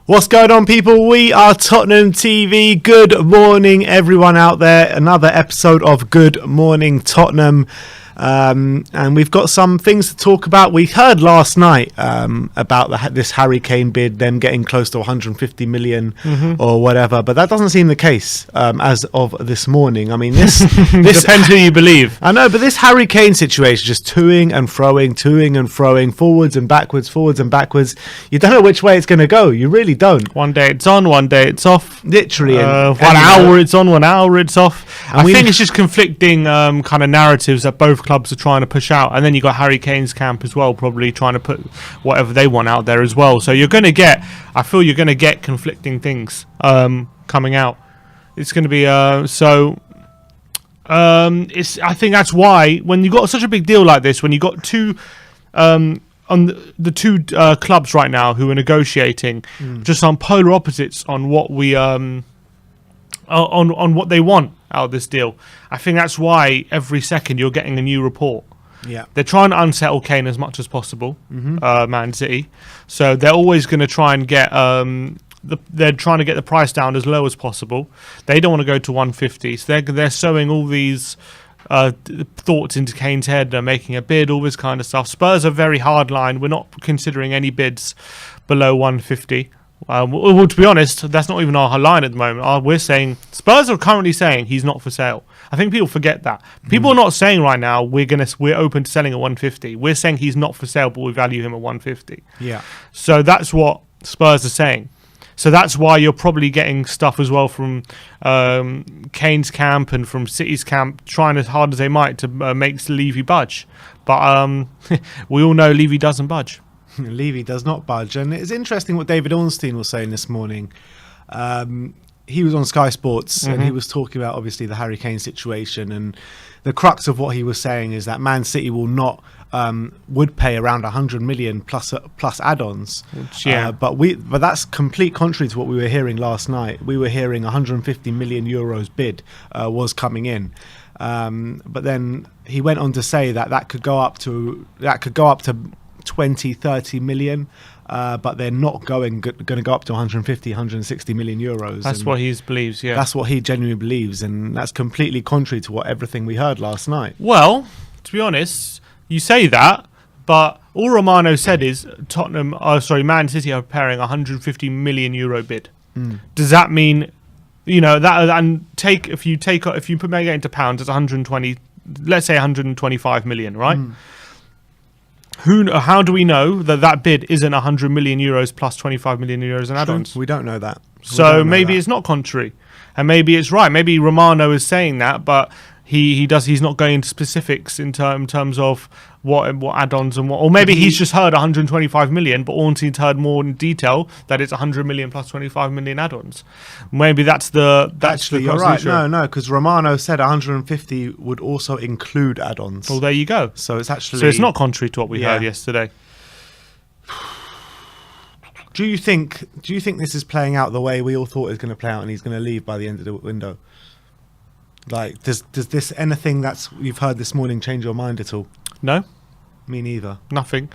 What's going on, people? We are Tottenham TV. Good morning, everyone out there. Another episode of Good Morning Tottenham. And we've got some things to talk about. We heard last night about this Harry Kane bid, them getting close to 150 million or whatever, but that doesn't seem the case as of this morning. I mean, this depends who you believe. I know, but this Harry Kane situation, just toing and froing, forwards and backwards. You don't know which way it's going to go. You really don't. One day it's on, one day it's off. Literally. 1 hour it's on, 1 hour it's off. I think it's just conflicting kind of narratives that both clubs are trying to push out, and then you got Harry Kane's camp as well, probably trying to put whatever they want out there as well. So I feel you're going to get conflicting things coming out. It's going to be I think that's why when you got such a big deal like this, when you got two on the two clubs right now who are negotiating just on polar opposites on what we on what they want out of this deal. I think that's why every second you're getting a new report. Yeah, they're trying to unsettle Kane as much as possible, Man City. So they're always going to try and get they're trying to get the price down as low as possible. They don't want to go to 150. So they're sowing all these thoughts into Kane's head. They're making a bid, all this kind of stuff. Spurs are very hard line. We're not considering any bids below 150. Well, to be honest, that's not even our line at the moment. We're saying Spurs are currently saying he's not for sale. I think people forget that. People are not saying right now we're open to selling at 150. We're saying he's not for sale, but we value him at 150. Yeah. So that's what Spurs are saying. So that's why you're probably getting stuff as well from Kane's camp and from City's camp, trying as hard as they might to make Levy budge. But we all know Levy doesn't budge. Levy does not budge. And it's interesting what David Ornstein was saying this morning. He was on Sky Sports and he was talking about, obviously, the Harry Kane situation. And the crux of what he was saying is that Man City will not would pay around 100 million plus add-ons. But that's complete contrary to what we were hearing last night. We were hearing 150 million euros bid was coming in. But then he went on to say that could go up to 20-30 million, but they're not going to go up to 150-160 million euros. That's what he believes. Yeah, that's what he genuinely believes, and that's completely contrary to everything we heard last night. Well, to be honest, you say that, but all Romano said is Man City are preparing a 150 million euro bid. Does that mean, that, and if you make it into pounds, it's 120, let's say 125 million, right? How do we know that bid isn't 100 million euros plus 25 million euros in add-ons? We don't know that. So maybe it's not contrary, and maybe it's right. Maybe Romano is saying that, but he's not going into specifics in terms of what add-ons and what, or maybe he's just heard 125 million, but Ornstein's heard more in detail that it's 100 million plus 25 million add-ons. Maybe that's actually you're right. No, because Romano said 150 would also include add-ons. Well, there you go. So it's not contrary to what we heard yesterday. Do you think this is playing out the way we all thought it was going to play out, and he's going to leave by the end of the window? Like, does this anything that's you've heard this morning change your mind at all? No, me neither. Nothing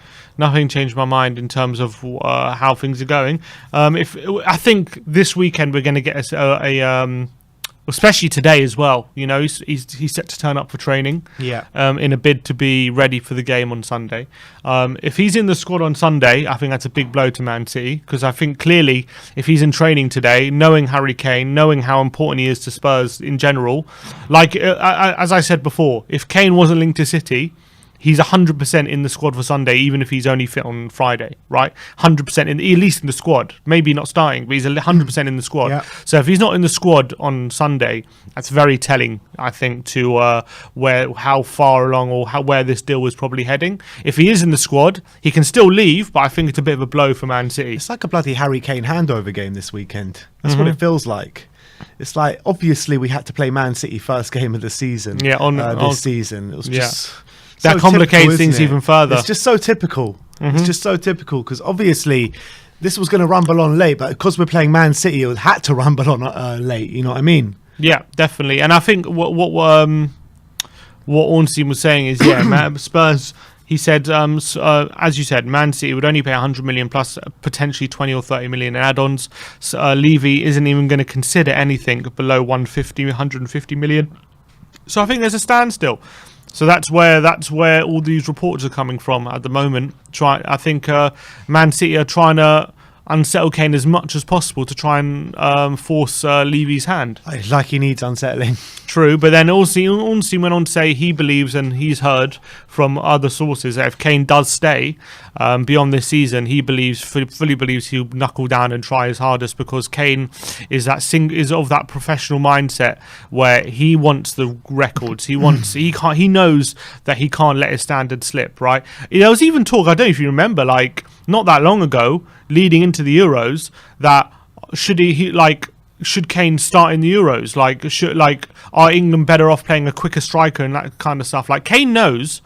changed my mind in terms of how things are going. I think this weekend we're going to get especially today as well. He's set to turn up for training. In a bid to be ready for the game on Sunday. If he's in the squad on Sunday, I think that's a big blow to Man City, because I think clearly if he's in training today, knowing Harry Kane, knowing how important he is to Spurs in general, like as I said before, if Kane wasn't linked to City, he's 100% in the squad for Sunday, even if he's only fit on Friday, right? 100% at least in the squad. Maybe not starting, but he's 100% in the squad. Yeah. So if he's not in the squad on Sunday, that's very telling, I think, to how far along or where this deal was probably heading. If he is in the squad, he can still leave, but I think it's a bit of a blow for Man City. It's like a bloody Harry Kane handover game this weekend. That's what it feels like. It's like, obviously, we had to play Man City first game of the season. This season. It was just... That complicates things even further. It's just so typical. It's just so typical, because obviously this was going to rumble on late, but because we're playing Man City, it had to rumble on late. You know what I mean? Yeah, definitely. And I think what Ornstein was saying is, Spurs. He said, as you said, Man City would only pay 100 million plus potentially 20 or 30 million in add-ons. Levy isn't even going to consider anything below 150 million. So I think there's a standstill. So that's where all these reports are coming from at the moment. I think Man City are trying to unsettle Kane as much as possible to try and force Levy's hand. Like he needs unsettling. True, but then Ornstein went on to say he believes, and he's heard from other sources, that if Kane does stay beyond this season, he fully believes he'll knuckle down and try his hardest, because Kane is of that professional mindset where he wants the records. He knows that he can't let his standard slip. Right? There was even talk, I don't know if you remember, like not that long ago, leading into the Euros, that should Kane start in the Euros? Are England better off playing a quicker striker and that kind of stuff? Like, Kane knows,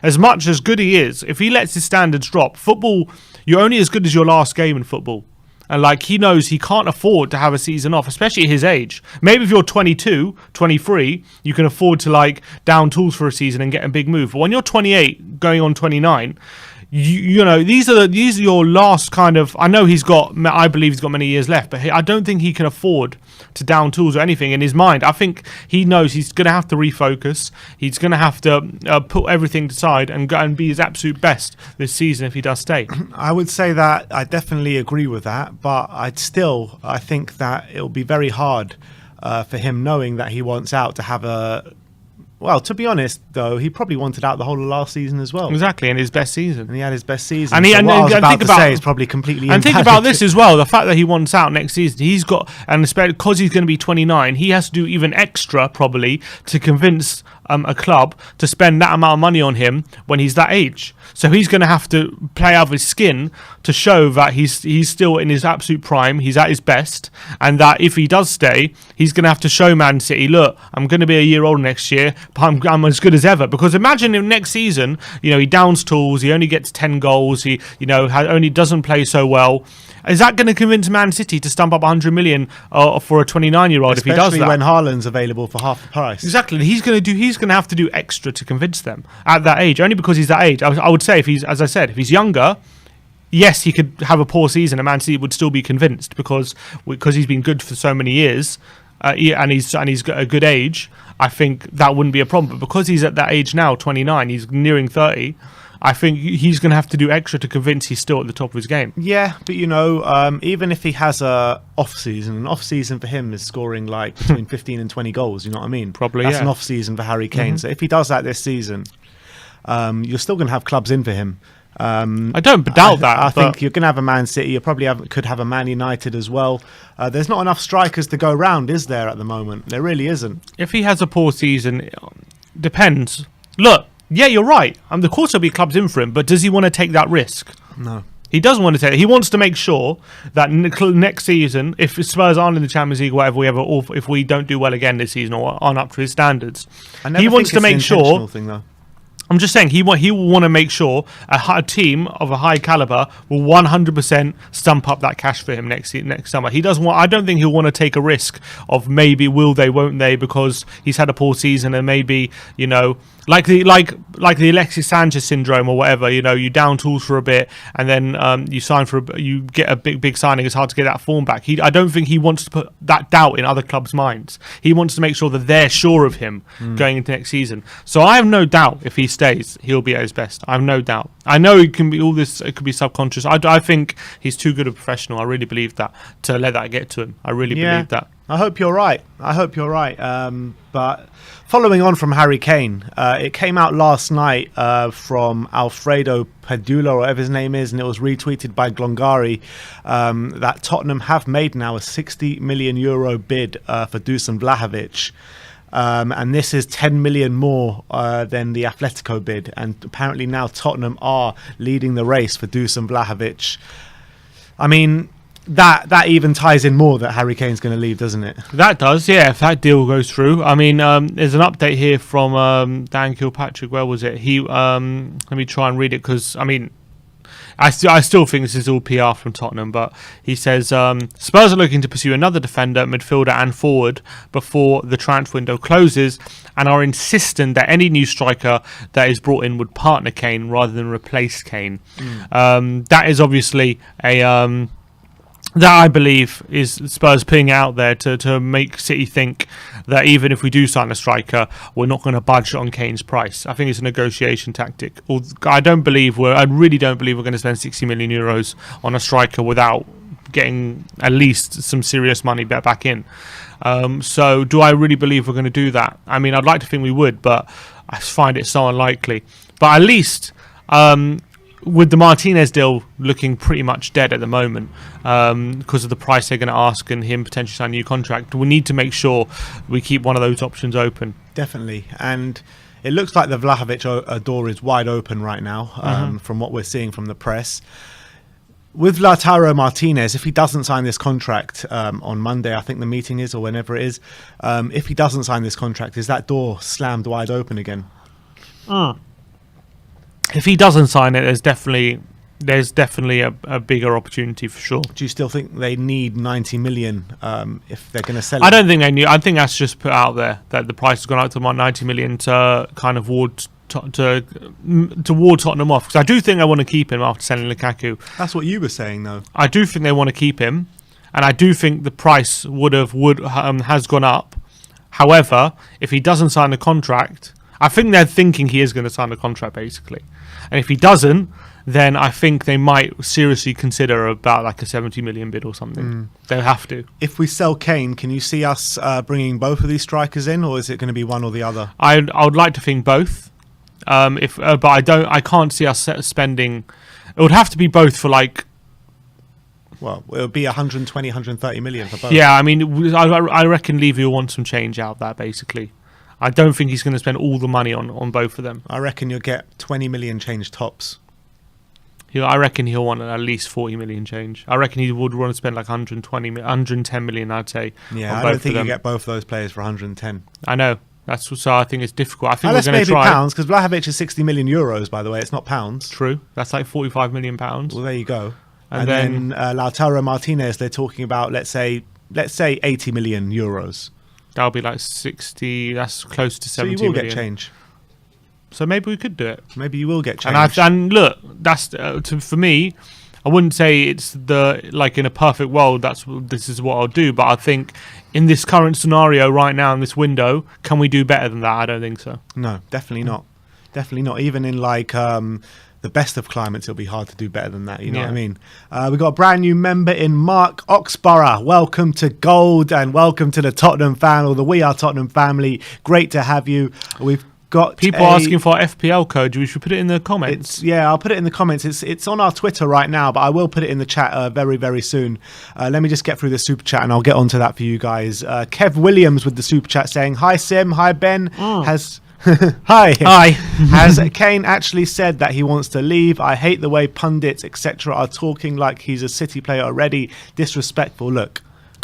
as much as good he is, if he lets his standards drop, football, you're only as good as your last game in football. And he knows he can't afford to have a season off, especially at his age. Maybe if you're 22, 23, you can afford to down tools for a season and get a big move. But when you're 28, going on 29, these are your last kind of. I believe he's got many years left, but I don't think he can afford to down tools or anything in his mind. I think he knows he's going to have to refocus. He's going to have to put everything aside and go and be his absolute best this season if he does stay. I would say that I definitely agree with that, but I think that it'll be very hard for him, knowing that he wants out, to have a. Well, to be honest, though, he probably wanted out the whole of last season as well. Exactly, and his best season. And he had his best season. And is probably completely. And think about this as well: the fact that he wants out next season, he's got, and especially because he's going to be 29, he has to do even extra probably to convince a club to spend that amount of money on him when he's that age. So he's going to have to play out of his skin to show that he's still in his absolute prime, he's at his best, and that if he does stay, he's going to have to show Man City, look, I'm going to be a year old next year, but I'm as good as ever. Because imagine if next season, he downs tools, he only gets 10 goals, he only doesn't play so well. Is that going to convince Man City to stump up 100 million for a 29-year-old if he does that? Especially when Haaland's available for half the price. Exactly. He's going to have to do extra to convince them at that age, only because he's that age. I would say if he's younger, yes, he could have a poor season and Man City would still be convinced because he's been good for so many years. And he's got a good age. I think that wouldn't be a problem. But because he's at that age now, 29, he's nearing 30, I think he's going to have to do extra to convince he's still at the top of his game. Yeah, but you know, even if he has a off season, an off season for him is scoring like between 15 and 20 goals. You know what I mean? Probably, that's yeah. an off season for Harry Kane. So if he does that this season, you're still going to have clubs in for him. I don't doubt that. I think you're going to have a Man City. You probably could have a Man United as well. There's not enough strikers to go round, is there, at the moment? There really isn't. If he has a poor season, depends. Look, yeah, you're right. Of course there'll be clubs in for him, but does he want to take that risk? No. He doesn't want to take it. He wants to make sure that next season, if Spurs aren't in the Champions League, or if we don't do well again this season or aren't up to his standards, he wants to make sure. Thing, though. I'm just saying he will want to make sure a team of a high caliber will 100% stump up that cash for him next summer. He doesn't want. I don't think he'll want to take a risk of maybe will they, won't they, because he's had a poor season and maybe like the Alexis Sanchez syndrome or whatever. You down tools for a bit and then you sign you get a big signing. It's hard to get that form back. I don't think he wants to put that doubt in other clubs' minds. He wants to make sure that they're sure of him going into next season. So I have no doubt if he stays, he'll be at his best. I have no doubt. I know it can be all this. It could be subconscious. I think he's too good a professional. I really believe that to let that get to him. I really believe that. I hope you're right. But following on from Harry Kane, it came out last night from Alfredo Padula, or whatever his name is, and it was retweeted by Glongari that Tottenham have made now a €60 million bid for Dusan Vlahovic. And this is 10 million more than the Atletico bid. And apparently now Tottenham are leading the race for Dusan Vlahovic. I mean, that even ties in more that Harry Kane's going to leave, doesn't it? That does, yeah, if that deal goes through. I mean, there's an update here from Dan Kilpatrick. Where was it? Let me try and read it because, I mean, I still think this is all PR from Tottenham, but he says Spurs are looking to pursue another defender, midfielder and forward before the transfer window closes and are insistent that any new striker that is brought in would partner Kane rather than replace Kane. That is obviously that I believe is Spurs putting out there to make City think that even if we do sign a striker, we're not going to budge on Kane's price. I think it's a negotiation tactic. I really don't believe we're going to spend €60 million on a striker without getting at least some serious money back in. So do I really believe we're going to do that? I mean, I'd like to think we would, but I find it so unlikely. But at least with the Martinez deal looking pretty much dead at the moment because of the price they're going to ask and him potentially sign a new contract, we need to make sure we keep one of those options open. Definitely. And it looks like the Vlahovic door is wide open right now from what we're seeing from the press. With Lautaro Martinez, if he doesn't sign this contract on Monday, I think the meeting is, or whenever it is, if he doesn't sign this contract, is that door slammed wide open again? If he doesn't sign it, there's definitely a bigger opportunity for sure. Do you still think they need 90 million if they're going to sell it? I don't think they need. I think that's just put out there that the price has gone up to about 90 million to kind of ward Tottenham off, because I do think they want to keep him after selling Lukaku. That's what you were saying, though. I do think they want to keep him, and I do think the price has gone up. However, if he doesn't sign the contract, I think they're thinking he is going to sign the contract basically, and if he doesn't, then I think they might seriously consider about like a 70 million bid or something. They'll have to. If we sell Kane, can you see us bringing both of these strikers in, or is it going to be one or the other? I would like to think both. But I can't see us spending. It would have to be both for like. Well, it would be 120, 130 million for both. Yeah, I mean, I reckon Levy will want some change out of that basically. I don't think he's going to spend all the money on both of them. I reckon you'll get 20 million change tops. I reckon he'll want at least 40 million change. I reckon he would want to spend like 110 million, I'd say. Yeah, I don't think you get both those players for 110. I know. So I think it's difficult. I think Unless we're going to try. pounds, because Vlahovic is 60 million euros, by the way. It's not pounds. True. That's like 45 million pounds. Well, there you go. And then Lautaro Martinez, they're talking about, let's say 80 million euros. That'll be like 60. That's close to 70 million. So you will get change. So maybe we could do it. Maybe you will get change. And look, that's for me. I wouldn't say it's like in a perfect world this is what I'll do, but I think in this current scenario right now in this window, can we do better than that? I don't think so. No, definitely not. Definitely not. Even in like the best of climates, it'll be hard to do better than that. You know what I mean? We've got a brand new member in Mark Oxborough. Welcome to Gold and welcome to the Tottenham fan or the We Are Tottenham family. Great to have you. We've got people asking for FPL code. We should put it in the comments. I'll put it in the comments. It's on our Twitter right now, but I will put it in the chat very, very soon. Let me just get through the super chat and I'll get onto that for you guys. Kev Williams with the super chat saying, "Hi Sim, hi Ben." Hi. Has Kane actually said that he wants to leave? I hate the way pundits, etc., are talking like he's a City player already. Disrespectful. Look,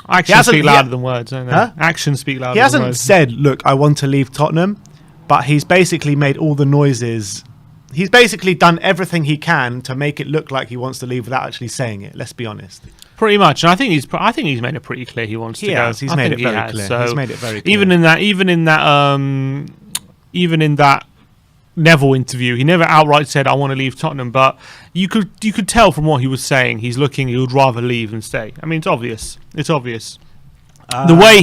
actions speak louder than words, don't they? Huh? Actions speak louder than words. He hasn't said, "Look, I want to leave Tottenham," but he's basically made all the noises. He's basically done everything he can to make it look like he wants to leave without actually saying it. Let's be honest. Pretty much, and I think he's made it pretty clear he wants to go. He's made it very clear. So he's made it very clear. Even in that Neville interview, he never outright said I want to leave Tottenham, but you could tell from what he was saying, he would rather leave than stay. I mean, it's obvious. It's obvious. The way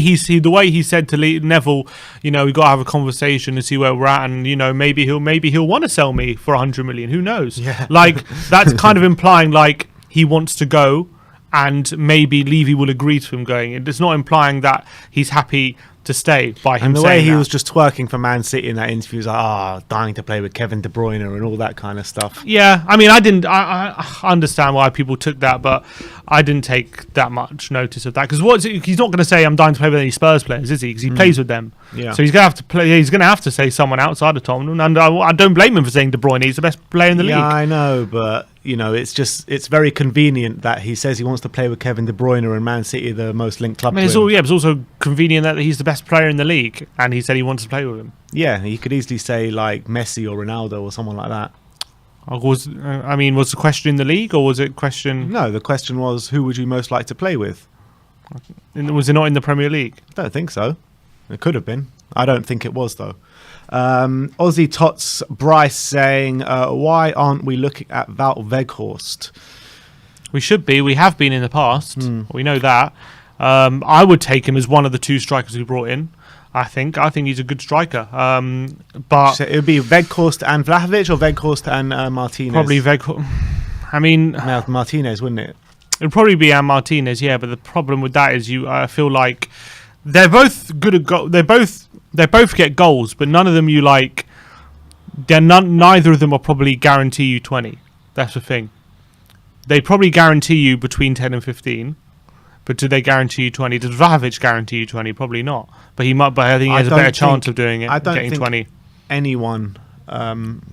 he said to Neville, we got to have a conversation and see where we're at, and maybe he'll want to sell me for 100 million. Who knows? Yeah. Like that's kind of implying like he wants to go, and maybe Levy will agree to him going. It's not implying that he's happy to stay by him. And the way he was just twerking for Man City in that interview, was like, dying to play with Kevin De Bruyne and all that kind of stuff. Yeah, I mean, I understand why people took that, but I didn't take that much notice of that because he's not going to say I'm dying to play with any Spurs players, is he? Because he plays with them. Yeah. So he's going to have to play. He's going to have to say someone outside of Tottenham, and I don't blame him for saying De Bruyne. He's the best player in the league. Yeah, I know, but it's very convenient that he says he wants to play with Kevin De Bruyne and Man City, the most linked club. It's also convenient that he's the best player in the league, and he said he wants to play with him. Yeah, he could easily say like Messi or Ronaldo or someone like that. Was the question in the league, or was it question? No, the question was who would you most like to play with? Was it not in the Premier League? I don't think so. It could have been. I don't think it was though. Aussie Tots Bryce saying, why aren't we looking at Wout Weghorst? We should be. We have been in the past. We know that. I would take him as one of the two strikers we brought in. I think he's a good striker. But so it would be Weghorst and Vlahovic, or Weghorst and Martinez? Probably Weghorst. I mean, Martinez, wouldn't it? It'd probably be Martinez, yeah. But the problem with that is I feel like they're both good at goal. They both get goals, but none of them neither of them will probably guarantee you 20. That's the thing. They probably guarantee you between 10 and 15. But do they guarantee you 20? Does Vlahovic guarantee you 20? Probably not. But he might. But I think he has a better chance of doing it. I don't getting think 20. Anyone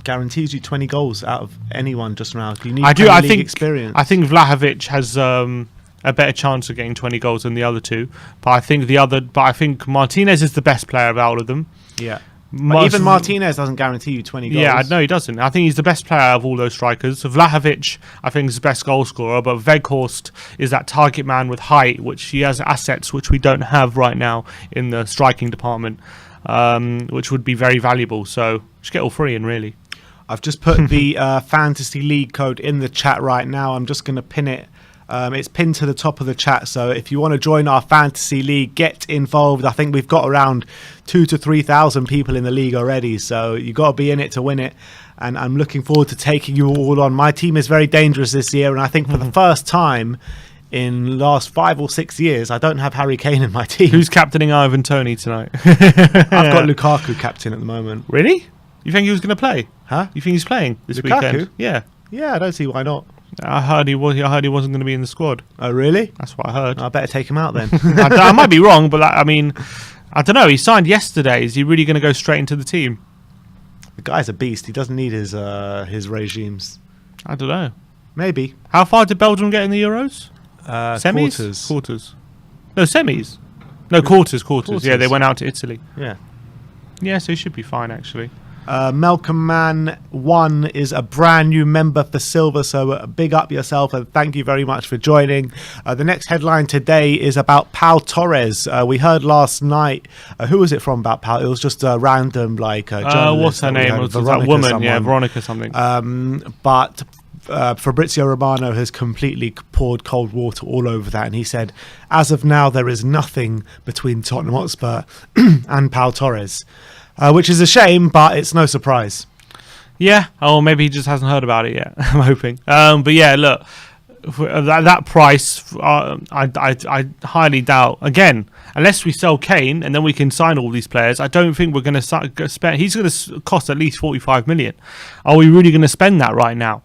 guarantees you 20 goals out of anyone just now. You need league experience. I think Vlahovic has a better chance of getting 20 goals than the other two. But I think Martinez is the best player of all of them. Yeah. But even Martinez doesn't guarantee you 20 goals. Yeah, no, he doesn't. I think he's the best player of all those strikers. Vlahovic, I think, is the best goal scorer, but Weghorst is that target man with height, which he has assets which we don't have right now in the striking department, which would be very valuable. So just get all three in, really. I've just put the Fantasy League code in the chat right now. I'm just going to pin it. It's pinned to the top of the chat, so if you want to join our Fantasy League, get involved. I think we've got around 2,000 to 3,000 people in the league already, so you've got to be in it to win it, and I'm looking forward to taking you all on. My team is very dangerous this year, and I think for the first time in the last 5 or 6 years, I don't have Harry Kane in my team. Who's captaining Ivan Toney tonight? I've got Lukaku captain at the moment. Really? You think he was going to play? Huh? You think he's playing this Lukaku? weekend? Yeah. Yeah, I don't see why not. I heard he wasn't going to be in the squad. Oh, really? That's what I heard. I better take him out then. I might be wrong, but I don't know. He signed yesterday. Is he really going to go straight into the team? The guy's a beast. He doesn't need his regimes. I don't know. Maybe. How far did Belgium get in the Euros? Semis? Quarters. No, semis. No, quarters. Yeah, they went out to Italy. Yeah. Yeah, so he should be fine, actually. Malcolm Man 1 is a brand new member for Silver, so big up yourself and thank you very much for joining. The next headline today is about Pau Torres. We heard last night, who was it from about Pau? It was just a random journalist. What's her name? Was that woman? Yeah, Veronica something. But Fabrizio Romano has completely poured cold water all over that, and he said, as of now, there is nothing between Tottenham Hotspur and Pau Torres, which is a shame, but it's no surprise. Yeah, or maybe he just hasn't heard about it yet. I'm hoping. But yeah, look, that price, I highly doubt. Again, unless we sell Kane and then we can sign all these players, I don't think we're going to spend. He's going to cost at least 45 million. Are we really going to spend that right now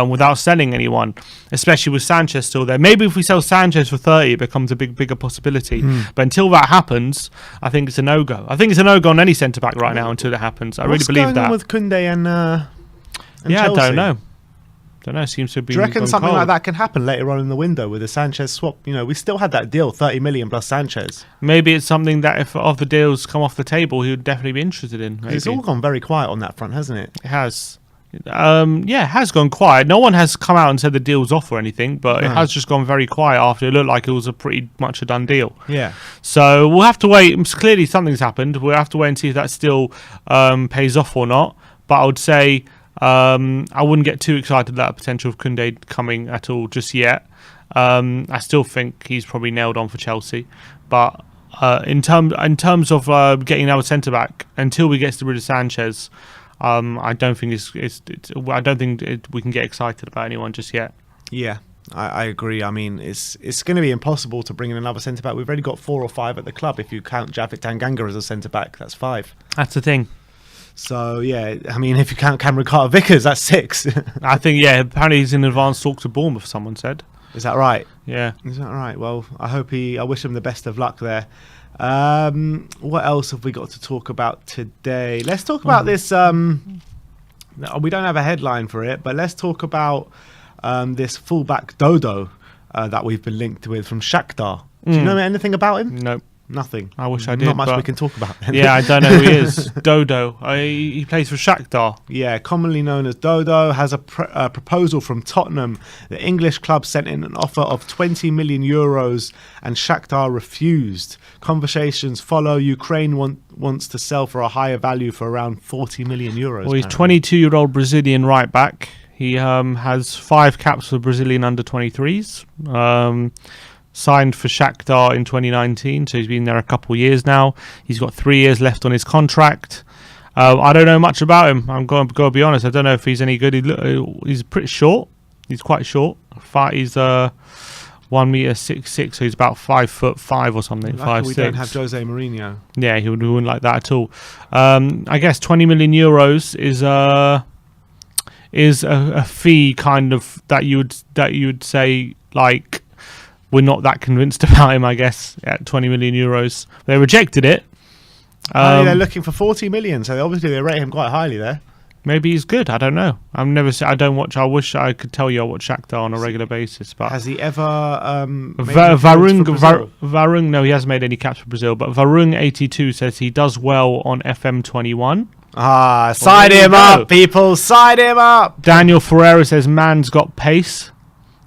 without selling anyone, especially with Sanchez still there? Maybe if we sell Sanchez for 30, it becomes a bigger possibility. But until that happens, I think it's a no-go. I think it's a no-go on any centre-back right now until it happens. I really believe that. What's going on with Koundé and yeah, Chelsea? I don't know. Seems to be. Do you reckon gone something cold. like that can happen later on in the window with a Sanchez swap? You know, we still had that deal, 30 million plus Sanchez. Maybe it's something that if other deals come off the table, he would definitely be interested in. Maybe. It's all gone very quiet on that front, hasn't it? It has. Yeah, it has gone quiet. No one has come out and said the deal's off or anything, but it has just gone very quiet after it looked like it was a pretty much a done deal. Yeah. So we'll have to wait. Clearly something's happened. We'll have to wait and see if that still pays off or not. But I would say I wouldn't get too excited about the potential of Koundé coming at all just yet. I still think he's probably nailed on for Chelsea. But in terms of getting our centre back, until we get rid of Sanchez, I don't think we can get excited about anyone just yet. Yeah, I agree. I mean, it's going to be impossible to bring in another centre back. We've already got 4 or 5 at the club. If you count Javit Tanganga as a centre back, that's 5. That's the thing. So yeah, I mean, if you count Cameron Carter-Vickers, that's 6. I think apparently he's in advanced talks to Bournemouth. Someone said. Is that right? Yeah. Is that right? Well, I wish him the best of luck there. What else have we got to talk about today? Let's talk about this. We don't have a headline for it, but let's talk about this fullback Dodo that we've been linked with from Shakhtar. Do you know anything about him? Nope. Nothing. I wish I did. Not much we can talk about then. Yeah, I don't know who he is. Dodo. He plays for Shakhtar. Yeah, commonly known as Dodo, has a proposal from Tottenham. The English club sent in an offer of 20 million euros and Shakhtar refused. Conversations follow. Ukraine wants to sell for a higher value for around 40 million euros. Well, he's 22-year-old Brazilian right back. He has 5 caps for Brazilian under-23s. Signed for Shakhtar in 2019, so he's been there a couple of years now. He's got 3 years left on his contract. I don't know much about him. I'm going to be honest. I don't know if he's any good. He's pretty short. He's quite short. He's 1.66 m, so he's about 5'5" or something. 5'6". We don't have Jose Mourinho. Yeah, he wouldn't like that at all. I guess 20 million euros is a fee kind of that you would say like. We're not that convinced about him, I guess, at 20 million euros. They rejected it. They're looking for 40 million, so obviously they rate him quite highly there. Maybe he's good. I don't know. I don't watch. I wish I could tell you I watch Shakhtar on a regular basis. But has he ever? Varung. No, he hasn't made any caps for Brazil. But Varung82 says he does well on FM21. Sign him up, people. Sign him up. Daniel Ferreira says man's got pace.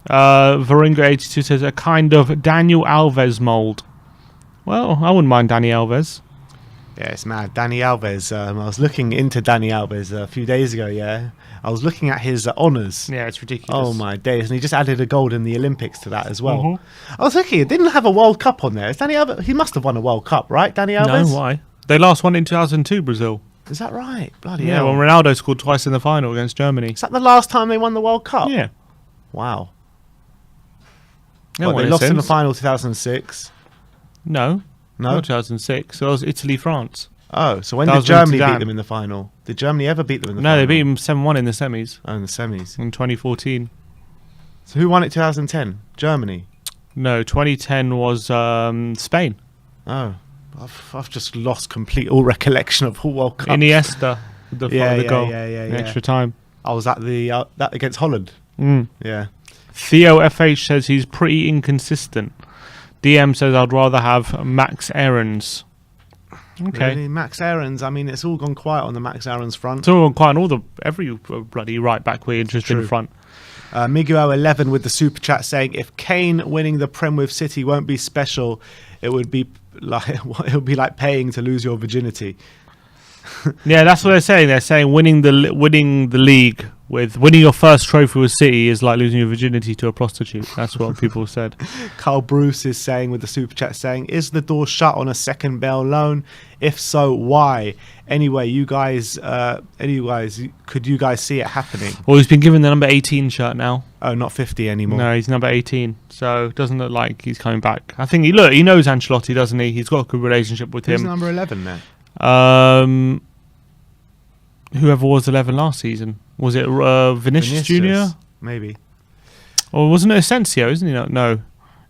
Varinga82 says a kind of Daniel Alves mould. Well, I wouldn't mind Dani Alves. Yeah, it's mad. Dani Alves. I was looking into Dani Alves a few days ago. Yeah, I was looking at his honours. Yeah, it's ridiculous. Oh my days! And he just added a gold in the Olympics to that as well. I was looking. It didn't have a World Cup on there. Is Dani Alves? He must have won a World Cup, right? Dani Alves. No, why? They last won in 2002, Brazil. Is that right? Bloody hell. hell. When Ronaldo scored twice in the final against Germany. Is that the last time they won the World Cup? Yeah. Wow. Well, they lost in the final 2006. No. No? Not 2006. So it was Italy-France. Oh, so when did Germany beat them in the final? Did Germany ever beat them in the final? No, they beat them 7-1 in the semis. Oh, in the semis. In 2014. So who won it 2010? Germany? No, 2010 was Spain. Oh. I've just lost all recollection of all World Cups. Iniesta with the goal. Yeah. Extra time. I was at that against Holland. Yeah. Theo FH says he's pretty inconsistent. DM says I'd rather have Max Aarons. Okay. Really? Max Aarons. I mean, it's all gone quiet on the Max Aarons front. It's all gone quiet on every bloody right back we're interested in front. Miguel11 with the super chat saying, if Kane winning the Prem with City won't be special, it would be like paying to lose your virginity. Yeah, that's what they're saying. They're saying winning the league with winning your first trophy with City is like losing your virginity to a prostitute. That's what people said. Carl Bruce is saying with the super chat saying, is the door shut on a second Bale loan? If so, why? Anyway, could you guys see it happening? Well, he's been given the number 18 shirt now. Oh, not 50 anymore. No, he's number 18. So it doesn't look like he's coming back. I think he knows Ancelotti, doesn't he? He's got a good relationship with Who's him. number 11 then? Whoever was 11 last season. Was it Vinicius Junior? Maybe. Or wasn't it Asensio? Isn't he? No.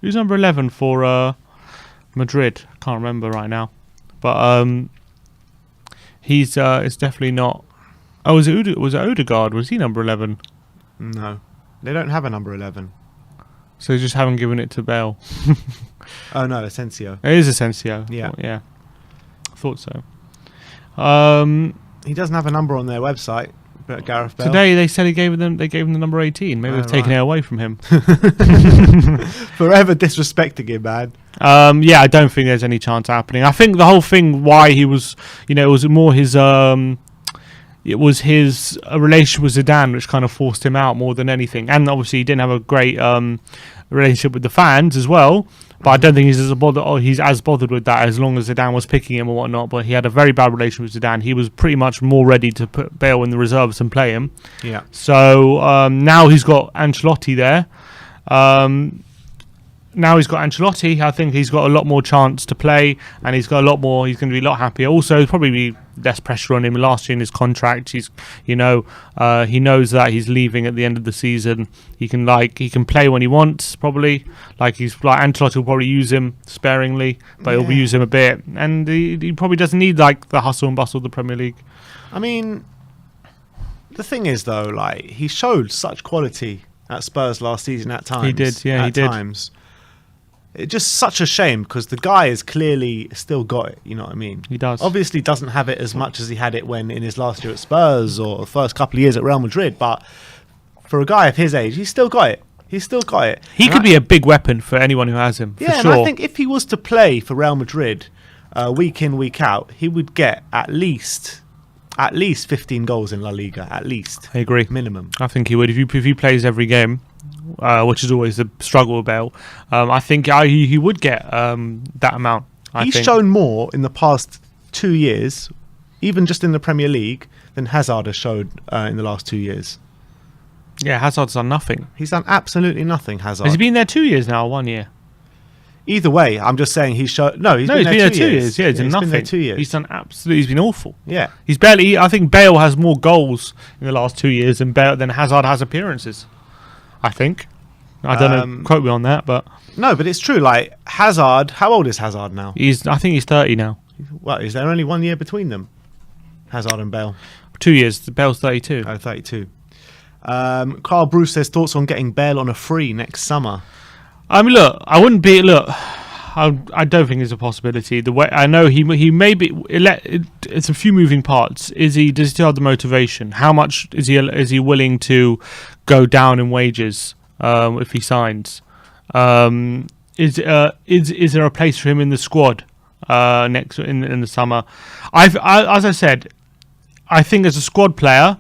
Who's number 11 for Madrid? I can't remember right now. But he's it's definitely not. Oh, was it Odegaard? Was he number 11? No, they don't have a number 11. So they just haven't given it to Bale. Oh no, Asensio. It is Asensio. Yeah, yeah. I thought so. He doesn't have a number on their website, but Gareth Bale. Today they said they gave him the number 18. Maybe they've taken it away from him. Forever disrespecting him, man. Yeah, I don't think there's any chance of happening. I think the whole thing why he was, it was more his relationship with Zidane which kind of forced him out more than anything. And obviously he didn't have a great relationship with the fans as well. But I don't think he's as bothered with that as long as Zidane was picking him or whatnot. But he had a very bad relationship with Zidane. He was pretty much more ready to put Bale in the reserves and play him. Yeah. So now he's got Ancelotti there. Now he's got Ancelotti. I think he's got a lot more chance to play, and he's got a lot more. He's going to be a lot happier. Also, probably be less pressure on him. Last year in his contract, he knows that he's leaving at the end of the season. He can play when he wants. Probably Ancelotti will probably use him sparingly, but he'll use him a bit, and he probably doesn't need the hustle and bustle of the Premier League. I mean, the thing is though, he showed such quality at Spurs last season at times. He did, yeah, he did. Times. It's just such a shame because the guy has clearly still got it, you know what I mean? He does. Obviously doesn't have it as much as he had it when in his last year at Spurs or the first couple of years at Real Madrid, but for a guy of his age, he's still got it. He could be a big weapon for anyone who has him, yeah, for sure. And I think if he was to play for Real Madrid week in, week out, he would get at least 15 goals in La Liga, at least. I agree. Minimum. I think he would. If he plays every game, which is always the struggle with Bale, I think he would get that amount. He's shown more in the past 2 years, even just in the Premier League, than Hazard has showed in the last 2 years. Yeah, Hazard's done nothing. He's done absolutely nothing, Hazard. Has he been there 2 years now or 1 year? Either way, I'm just saying he's been there 2 2 years. Yeah, he's done nothing. Been there 2 years. He's done absolutely. He's been awful. Yeah, he's barely. I think Bale has more goals in the last 2 years than Hazard has appearances. I think. I don't know. Quote me on that, but no, but it's true. Hazard. How old is Hazard now? I think he's 30 now. Well, is there only 1 year between them? Hazard and Bale. 2 years. Bale's 32. Oh, 32. Carl Bruce says thoughts on getting Bale on a free next summer. I mean, I don't think it's a possibility. The way I know he may be. It's a few moving parts. Does he still have the motivation? How much is he willing to go down in wages if he signs? Is there a place for him in the squad next in the summer? As I said, I think as a squad player,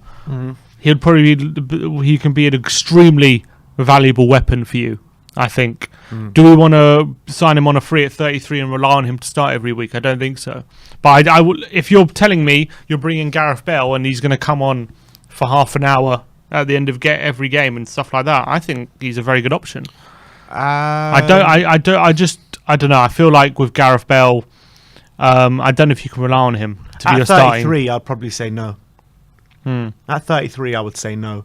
he can be an extremely valuable weapon for you. I think. Do we want to sign him on a free at 33 and rely on him to start every week? I don't think so. But if you're telling me you're bringing Gareth Bale and he's going to come on for half an hour at the end of every game and stuff like that, I think he's a very good option. I don't know. I feel like with Gareth Bale, I don't know if you can rely on him to be a starting. At 33, I'd probably say no. At 33, I would say no.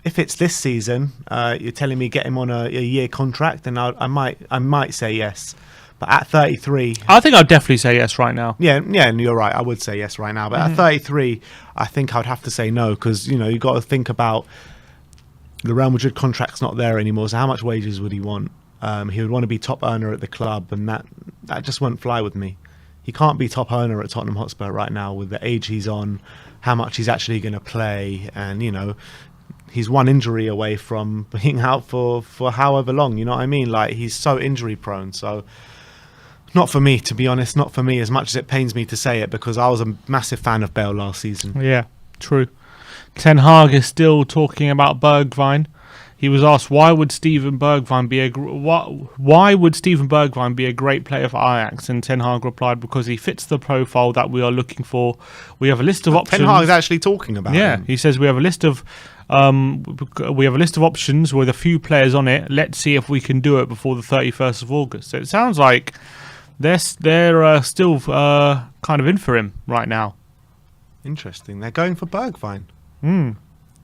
If it's this season, you're telling me get him on a year contract, then I might say yes. But at 33, I think I'd definitely say yes right now. Yeah, and you're right. I would say yes right now. But at 33, I think I'd have to say no because you've got to think about the Real Madrid contract's not there anymore. So how much wages would he want? He would want to be top earner at the club, and that just won't fly with me. He can't be top earner at Tottenham Hotspur right now with the age he's on, how much he's actually going to play, and he's one injury away from being out for however long, you know what I mean? He's so injury prone. So not for me, to be honest, not for me, as much as it pains me to say it, because I was a massive fan of Bale last season. Yeah, true. Ten Hag is still talking about Bergwijn. He was asked why would Steven Bergwijn be a great player for Ajax, and Ten Hag replied, because he fits the profile that we are looking for. We have a list of options. Ten Hag is actually talking about him. He says we have a list of options with a few players on it. Let's see if we can do it before the 31st of August. So it sounds like they're still kind of in for him right now. Interesting. They're going for Bergwijn.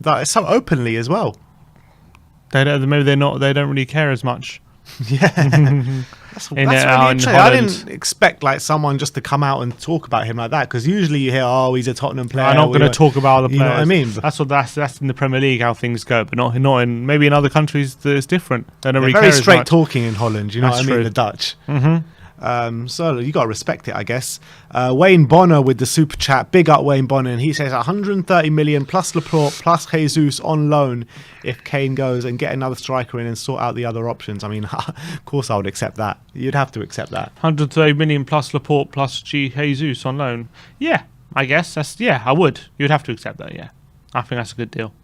That so openly as well. Maybe they're not. They don't really care as much. Yeah, that's really interesting. I didn't expect like someone just to come out and talk about him like that, because usually you hear, "Oh, he's a Tottenham player." I'm not going to talk about other players. You know what I mean? That's in the Premier League how things go, but not in maybe in other countries it's different. They don't really very care straight as much. talking in Holland. You know That's what I mean? true. The Dutch. Mm-hmm. So you got to respect it, I guess. Wayne Bonner with the super chat. Big up Wayne Bonner, and he says 130 million plus Laporte plus Jesus on loan if Kane goes, and get another striker in and sort out the other options. I mean, of course I would accept that. You'd have to accept that. 130 million plus Laporte plus Jesus on loan. Yeah, I guess I would. You'd have to accept that. Yeah, I think that's a good deal.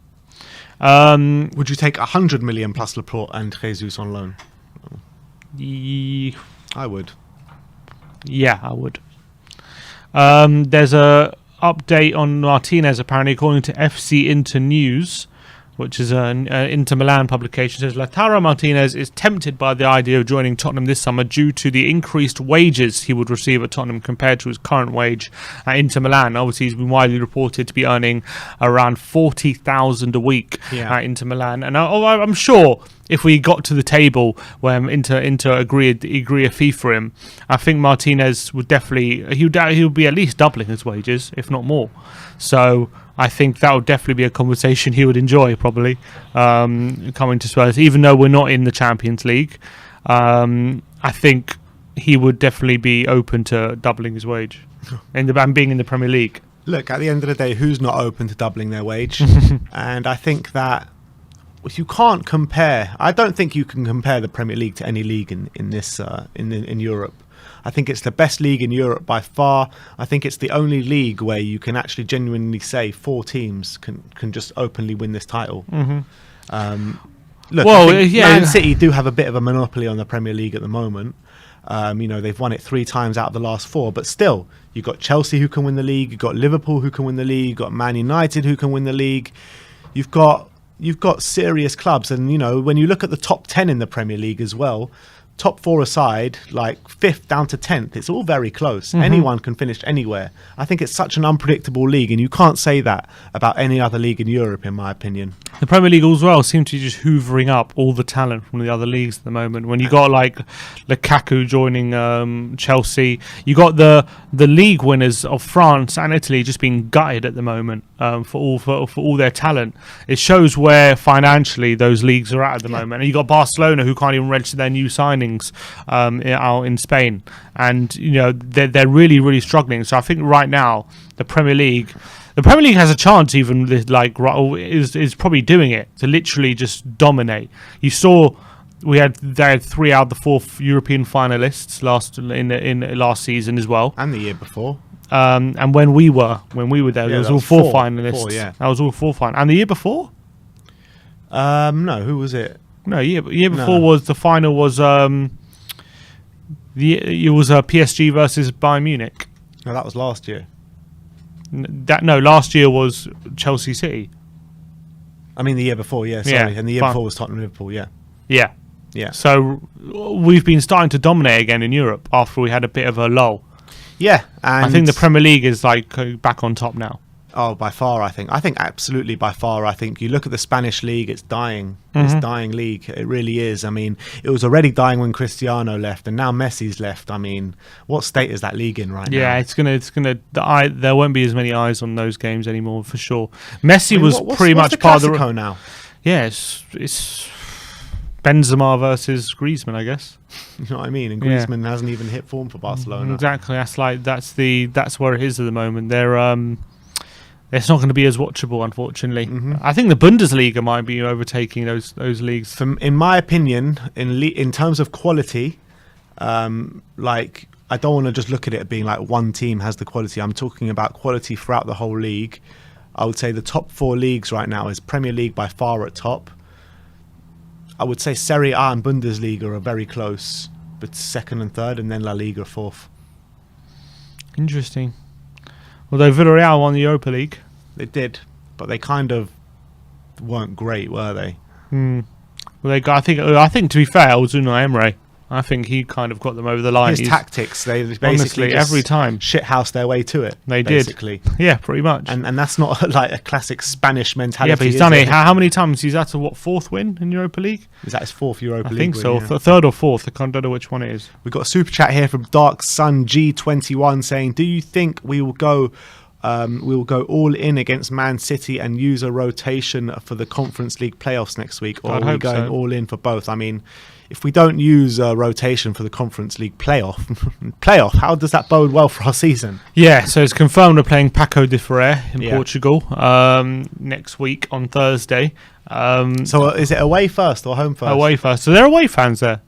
Would you take 100 million plus Laporte and Jesus on loan? I would. Yeah, I would. There's a update on Martinez, apparently, according to FC Inter News, which is an Inter Milan publication. Says Lautaro Martinez is tempted by the idea of joining Tottenham this summer due to the increased wages he would receive at Tottenham compared to his current wage at Inter Milan. Obviously, he's been widely reported to be earning around 40,000 a week at Inter Milan, and I'm sure if we got to the table where Inter agree a fee for him, I think Martinez would definitely he would be at least doubling his wages, if not more. So I think that would definitely be a conversation he would enjoy, probably, coming to Spurs. Even though we're not in the Champions League, I think he would definitely be open to doubling his wage and being in the Premier League. Look, at the end of the day, who's not open to doubling their wage? And I think that you can't compare. I don't think you can compare the Premier League to any league in Europe. I think it's the best league in Europe by far. I think it's the only league where you can actually genuinely say 4 teams can just openly win this title. Look, Man City do have a bit of a monopoly on the Premier League at the moment. They've won it 3 times out of the last 4, but still, you've got Chelsea who can win the league, you've got Liverpool who can win the league, you've got Man United who can win the league. You've got serious clubs, and when you look at the top 10 in the Premier League as well, top 4 aside, like 5th down to 10th, it's all very close. Anyone can finish anywhere. I think it's such an unpredictable league, and you can't say that about any other league in Europe, in my opinion. The Premier League as well seems to be just hoovering up all the talent from the other leagues at the moment. When you got like Lukaku joining Chelsea, you got the league winners of France and Italy just being gutted at the moment for all their talent. It shows where financially those leagues are at the moment. And you got Barcelona who can't even register their new signings out in Spain, and they're really, really struggling. So I think right now the Premier League has a chance, even is probably doing it to literally just dominate. You saw they had 3 out of the 4 European finalists last season as well, and the year before. And when we were there, there was all 4 finalists. That was all 4 finalists. And the year before? No, who was it? No, year before was the final was it was PSG versus Bayern Munich. No, that was last year. Last year was Chelsea City. I mean the year before, and the year before was Tottenham Liverpool, yeah. So we've been starting to dominate again in Europe after we had a bit of a lull. Yeah, and I think the Premier League is back on top now. Oh, by far, I think absolutely by far. I think you look at the Spanish league; it's dying. It's a dying league. It really is. I mean, it was already dying when Cristiano left, and now Messi's left. I mean, what state is that league in right now? Yeah, it's gonna. There won't be as many eyes on those games anymore for sure. Messi was pretty much part of the now. Yeah, it's Benzema versus Griezmann, I guess. You know what I mean? And Griezmann hasn't even hit form for Barcelona. Exactly. That's where it is at the moment. It's not going to be as watchable, unfortunately. I think the Bundesliga might be overtaking those leagues. In my opinion, in terms of quality, I don't want to just look at it being like one team has the quality. I'm talking about quality throughout the whole league. I would say the top 4 leagues right now is Premier League by far at top. I would say Serie A and Bundesliga are very close, but second and third, and then La Liga fourth. Interesting. Although Villarreal won the Europa League. They did, but they kind of weren't great, were they? Well, I think to be fair, it was Unai Emery. I think he kind of got them over the line. His tactics, they basically honestly, just every time shithouse their way to it. They basically. did. Yeah, pretty much. And that's not like a classic Spanish mentality. Yeah, but he's done it. How many times? He's had to, 4th win in Europa League? Is that his 4th Europa League I think win? so. Yeah. 3rd or 4th. I don't know which one it is. We've got a super chat here from Dark Sun G21 saying, do you think we will go all in against Man City and use a rotation for the Conference League playoffs next week, or are we going all in for both? I mean, if we don't use a rotation for the Conference League playoff, how does that bode well for our season? Yeah, so it's confirmed we're playing Paco de Ferrer in Portugal next week on Thursday. So is it away first or home first? Away first. So they're away fans there.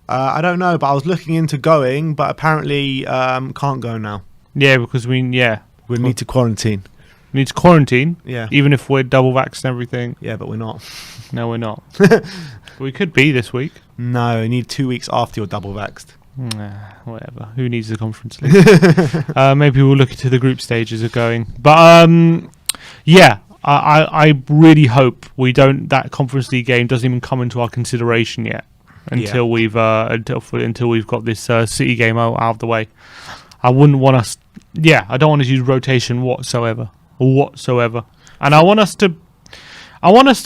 I don't know, but I was looking into going, but apparently can't go now. Yeah, because we need to quarantine. We need to quarantine. Yeah. Even if we're double vaxxed and everything. Yeah, but we're not. No, we're not. We could be this week. No, you need 2 weeks after you're double vaxxed. Whatever. Who needs the Conference League? Maybe we'll look into the group stages of going. But yeah, I really hope that Conference League game doesn't even come into our consideration yet until we've got this City game out of the way. I wouldn't want us. Yeah, I don't want to use rotation whatsoever. And I want us to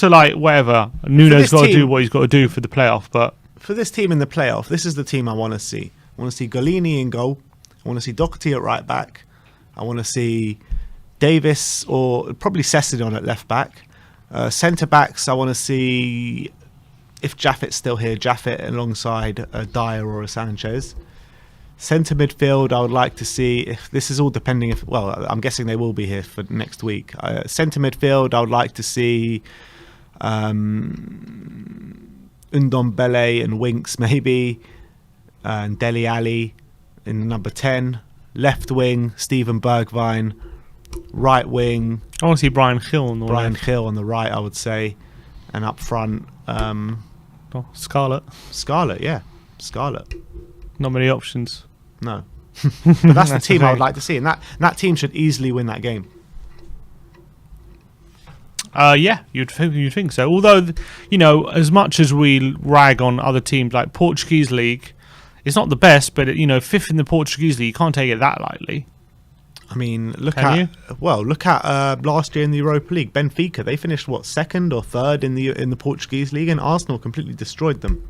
like whatever. Nuno's got to do what he's got to do for the playoff. But for this team in the playoff, this is the team I want to see. I want to see Golini in goal. I want to see Doherty at right back. I want to see Davis or probably Sessidon at left back. Centre backs, I want to see, if Jaffet's still here, Jaffet alongside a Dyer or a Sanchez. Centre midfield, I would like to see, if this is all depending if, well, I'm guessing they will be here for next week. Centre midfield, I would like to see Ndombele and Winks maybe, and Dele Alli in number 10. Left wing, Steven Bergwijn. Right wing, I want to see Brian Hill on the right, I would say. And up front, Scarlett. Yeah. Scarlett. Not many options. No. But that's the team I would like to see, and that team should easily win that game. Yeah, you'd think so. Although, as much as we rag on other teams like Portuguese League, it's not the best, but 5th in the Portuguese League, you can't take it that lightly. I mean, look at last year in the Europa League, Benfica. They finished 2nd or 3rd in the Portuguese League, and Arsenal completely destroyed them.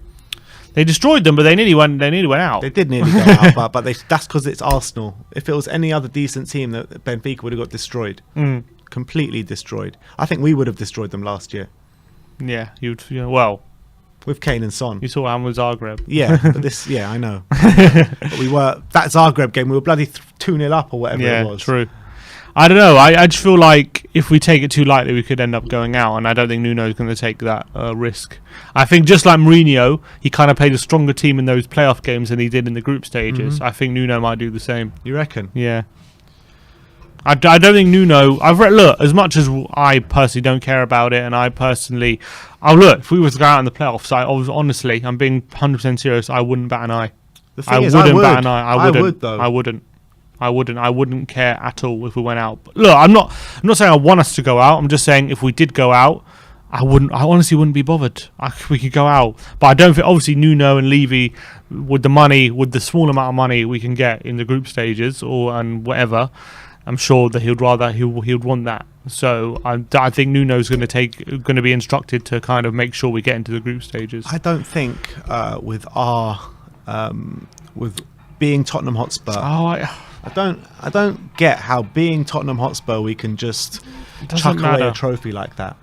They destroyed them, but they nearly went out. They did nearly go out, but that's because it's Arsenal. If it was any other decent team, that Benfica would have got destroyed, completely destroyed. I think we would have destroyed them last year. Yeah, well, with Kane and Son. You saw Ham with Zagreb. Yeah, but I know. But that Zagreb game, we were bloody 2-0 up or whatever it was. Yeah, true. I don't know. I just feel like if we take it too lightly, we could end up going out, and I don't think Nuno's going to take that risk. I think just like Mourinho, he kind of played a stronger team in those playoff games than he did in the group stages. Mm-hmm. I think Nuno might do the same. You reckon? Yeah. I don't think Nuno... Look, as much as I personally don't care about it, and I personally... if we were to go out in the playoffs, honestly, I'm being 100% serious, I wouldn't bat an eye. I wouldn't bat an eye. I would, though. I wouldn't care at all if we went out. But look, I'm not saying I want us to go out. I'm just saying if we did go out, I honestly wouldn't be bothered. We could go out, but I don't think. Obviously, Nuno and Levy, with the small amount of money we can get in the group stages and whatever, I'm sure that he'd want that. So I think Nuno's going to be instructed to kind of make sure we get into the group stages. I don't think with being Tottenham Hotspur. I don't get how being Tottenham Hotspur we can just chuck away a trophy like that.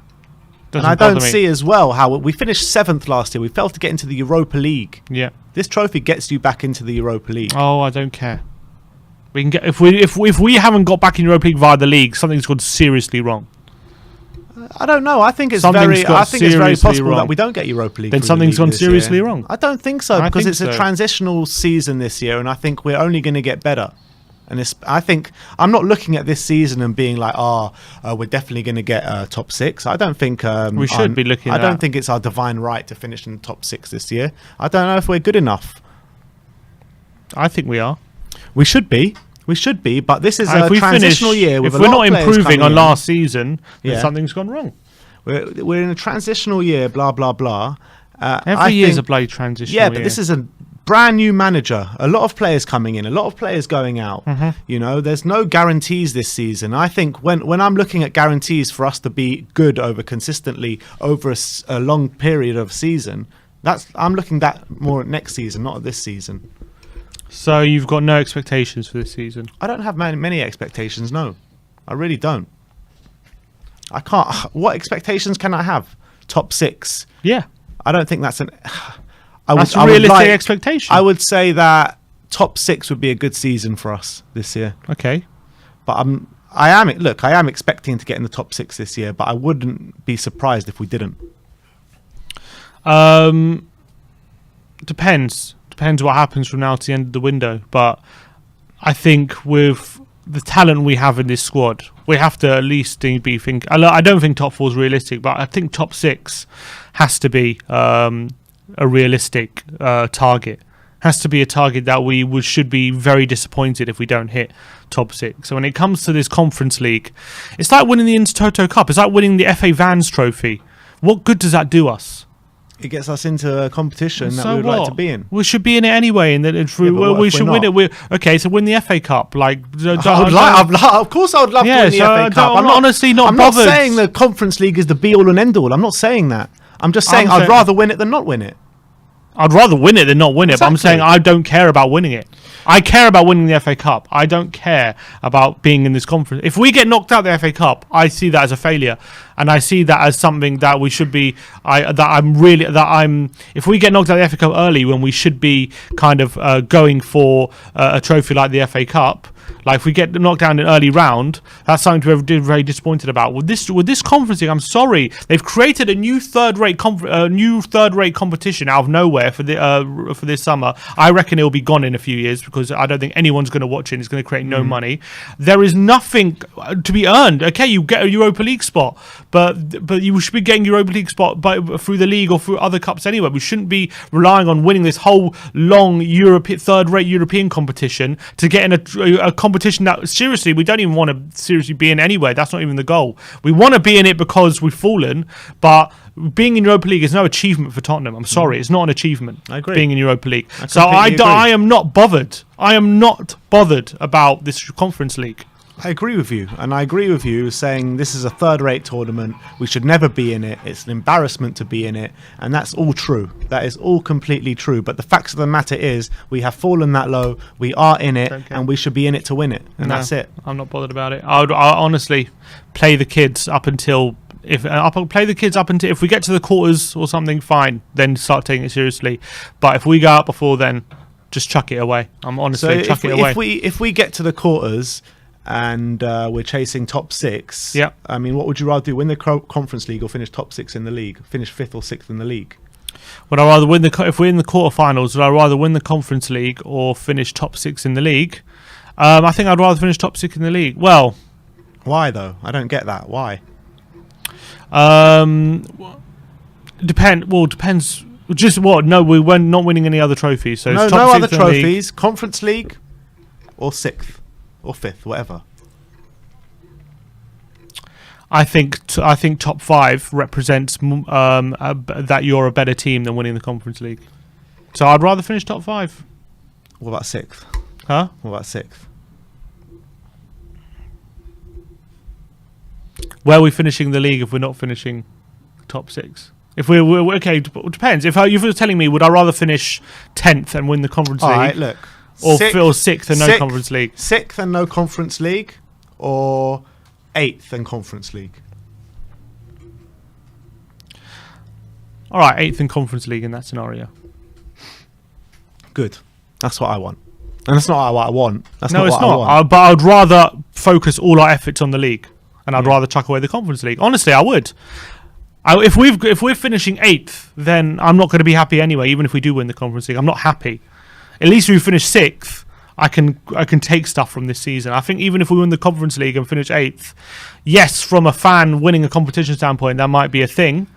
And I don't see as well how we finished 7th last year. We failed to get into the Europa League. Yeah, this trophy gets you back into the Europa League. Oh, I don't care. We can get if we haven't got back in Europa League via the league, something's gone seriously wrong. I don't know. I think it's very possible that we don't get Europa League. Then something's gone seriously wrong. I don't think so, because it's a transitional season this year, and I think we're only going to get better. And I think I'm not looking at this season and being like, we're definitely going to get top 6. I don't think we should be looking. I don't think it's our divine right to finish in the top 6 this year. I don't know if we're good enough. I think we are. We should be. But this is a transitional year. With if we're not improving on last season, then something's gone wrong. We're in a transitional year. Blah blah blah. Every year is a bloody transitional year. Yeah, but this is a brand new manager, a lot of players coming in, a lot of players going out. You know, there's no guarantees this season. I think when I'm looking at guarantees for us to be good consistently over a long period of season, I'm looking that more at next season, not at this season. So you've got no expectations for this season? I don't have many expectations. No, I really don't. I can't. What expectations can I have? Top 6. Yeah, I don't think that's that's a realistic expectation. I would say that top 6 would be a good season for us this year. Okay. But I am expecting to get in the top 6 this year, but I wouldn't be surprised if we didn't. Depends what happens from now to the end of the window. But I think with the talent we have in this squad, we have to at least be thinking. I don't think top 4 is realistic, but I think top 6 has to be a realistic target. Has to be a target that we should be very disappointed if we don't hit top 6. So when it comes to this Conference League, it's like winning the Intertoto Cup. It's like winning the FA Vans Trophy. What good does that do us? It gets us into a competition that we would like to be in. We should be in it anyway, and then we should win it. Okay, so win the FA Cup. Like, of course, I would love to win the FA Cup. I'm honestly not bothered. I'm not saying the Conference League is the be all and end all. I'm not saying that. I'm just saying I'd rather win it than not win it. I'd rather win it than not win it, but I'm saying I don't care about winning it. I care about winning the FA Cup. I don't care about being in this conference. If we get knocked out of the FA Cup, I see that as a failure, and I see that as something that we should be. If we get knocked out of the FA Cup early, when we should be kind of going for a trophy like the FA Cup. Like if we get knocked down in an early round, that's something to be very disappointed about. With this conference league, I'm sorry, they've created a new third-rate competition out of nowhere for this summer. I reckon it will be gone in a few years because I don't think anyone's going to watch it. It's going to create no money. There is nothing to be earned. Okay, you get a Europa League spot, but you should be getting Europa League spot through the league or through other cups anyway. We shouldn't be relying on winning this whole long third-rate European competition to get in a competition that seriously we don't even want to seriously be in anyway. That's not even the goal. We want to be in it because we've fallen, but being in Europa League is no achievement for Tottenham. I'm sorry, it's not an achievement. I agree. Being in Europa League. I am not bothered. I am not bothered about this Conference League. I agree with you, and I agree with you saying this is a third-rate tournament. We should never be in it. It's an embarrassment to be in it, and that's all true. That is all completely true. But the facts of the matter is we have fallen that low. We are in it, and we should be in it to win it, and that's it. I'm not bothered about it. I honestly play the kids up until. If we get to the quarters or something, fine. Then start taking it seriously. But if we go out before then, just chuck it away. I'm honestly chuck it away. If we get to the quarters and we're chasing top 6, yeah. I mean, what would you rather do? Win the Conference League or finish top 6 in the league? Finish 5th or 6th in the league? Would I rather win if we're in the quarterfinals? Would I rather win the Conference League or finish top 6 in the league? I think I'd rather finish top 6 in the league. Well, why though? I don't get that. Why? Depends. Just what? No, we were not winning any other trophies. So no other trophies. Conference League or 6th or 5th, whatever. I think top 5 represents that you're a better team than winning the Conference League. So I'd rather finish top 5. What about 6th? Huh? What about 6th? Where are we finishing the league if we're not finishing top 6? If we're okay, it depends. If you were telling me, would I rather finish 10th and win the Conference League? All right, look. Or 6th and no Conference League? 6th and no Conference League, or 8th and Conference League? All right, 8th and Conference League in that scenario. Good. That's what I want. And that's not what I want. That's no, not it's what not. I want. But I'd rather focus all our efforts on the league, and I'd rather chuck away the Conference League. Honestly, I would. If we're finishing 8th, then I'm not going to be happy anyway. Even if we do win the Conference League, I'm not happy. At least we finish 6th. I can take stuff from this season. I think even if we win the Conference League and finish 8th, yes, from a fan winning a competition standpoint, that might be a thing.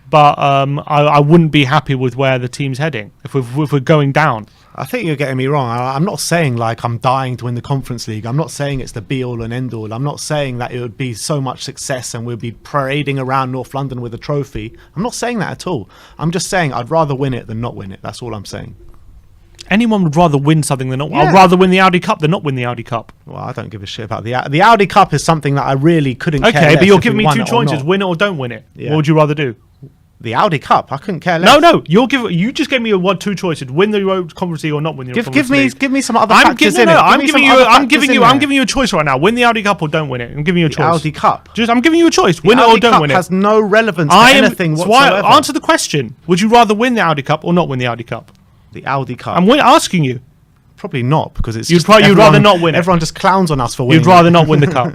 But I wouldn't be happy with where the team's heading if we're going down. I think you're getting me wrong. I'm not saying like I'm dying to win the Conference League. I'm not saying it's the be-all and end-all. I'm not saying that it would be so much success and we'll be parading around North London with a trophy. I'm not saying that at all. I'm just saying I'd rather win it than not win it. That's all I'm saying. Anyone would rather win something than not. Yeah. I'd rather win the Audi Cup than not win the Audi Cup. Well, I don't give a shit about the Audi Cup. Is something that I really couldn't care less Okay, but you're if giving we me won two it or choices: not. win it or don't win it. Yeah. What would you rather do? The Audi Cup. I couldn't care less. No, you just gave me two choices: win the Europa Conference League or not win the Europa Conference League. Give me some other factors in it. I'm giving you a choice right now: win the Audi Cup or don't win it. I'm giving you a choice. Audi Cup. I'm giving you a choice: win it or don't win it. Has no relevance to anything whatsoever. Answer the question: would you rather win the Audi Cup or not win the Audi Cup? The Audi Cup. I'm asking you. Probably not, because it's You'd rather not win it. Everyone just clowns on us for winning. You'd rather not win the cup.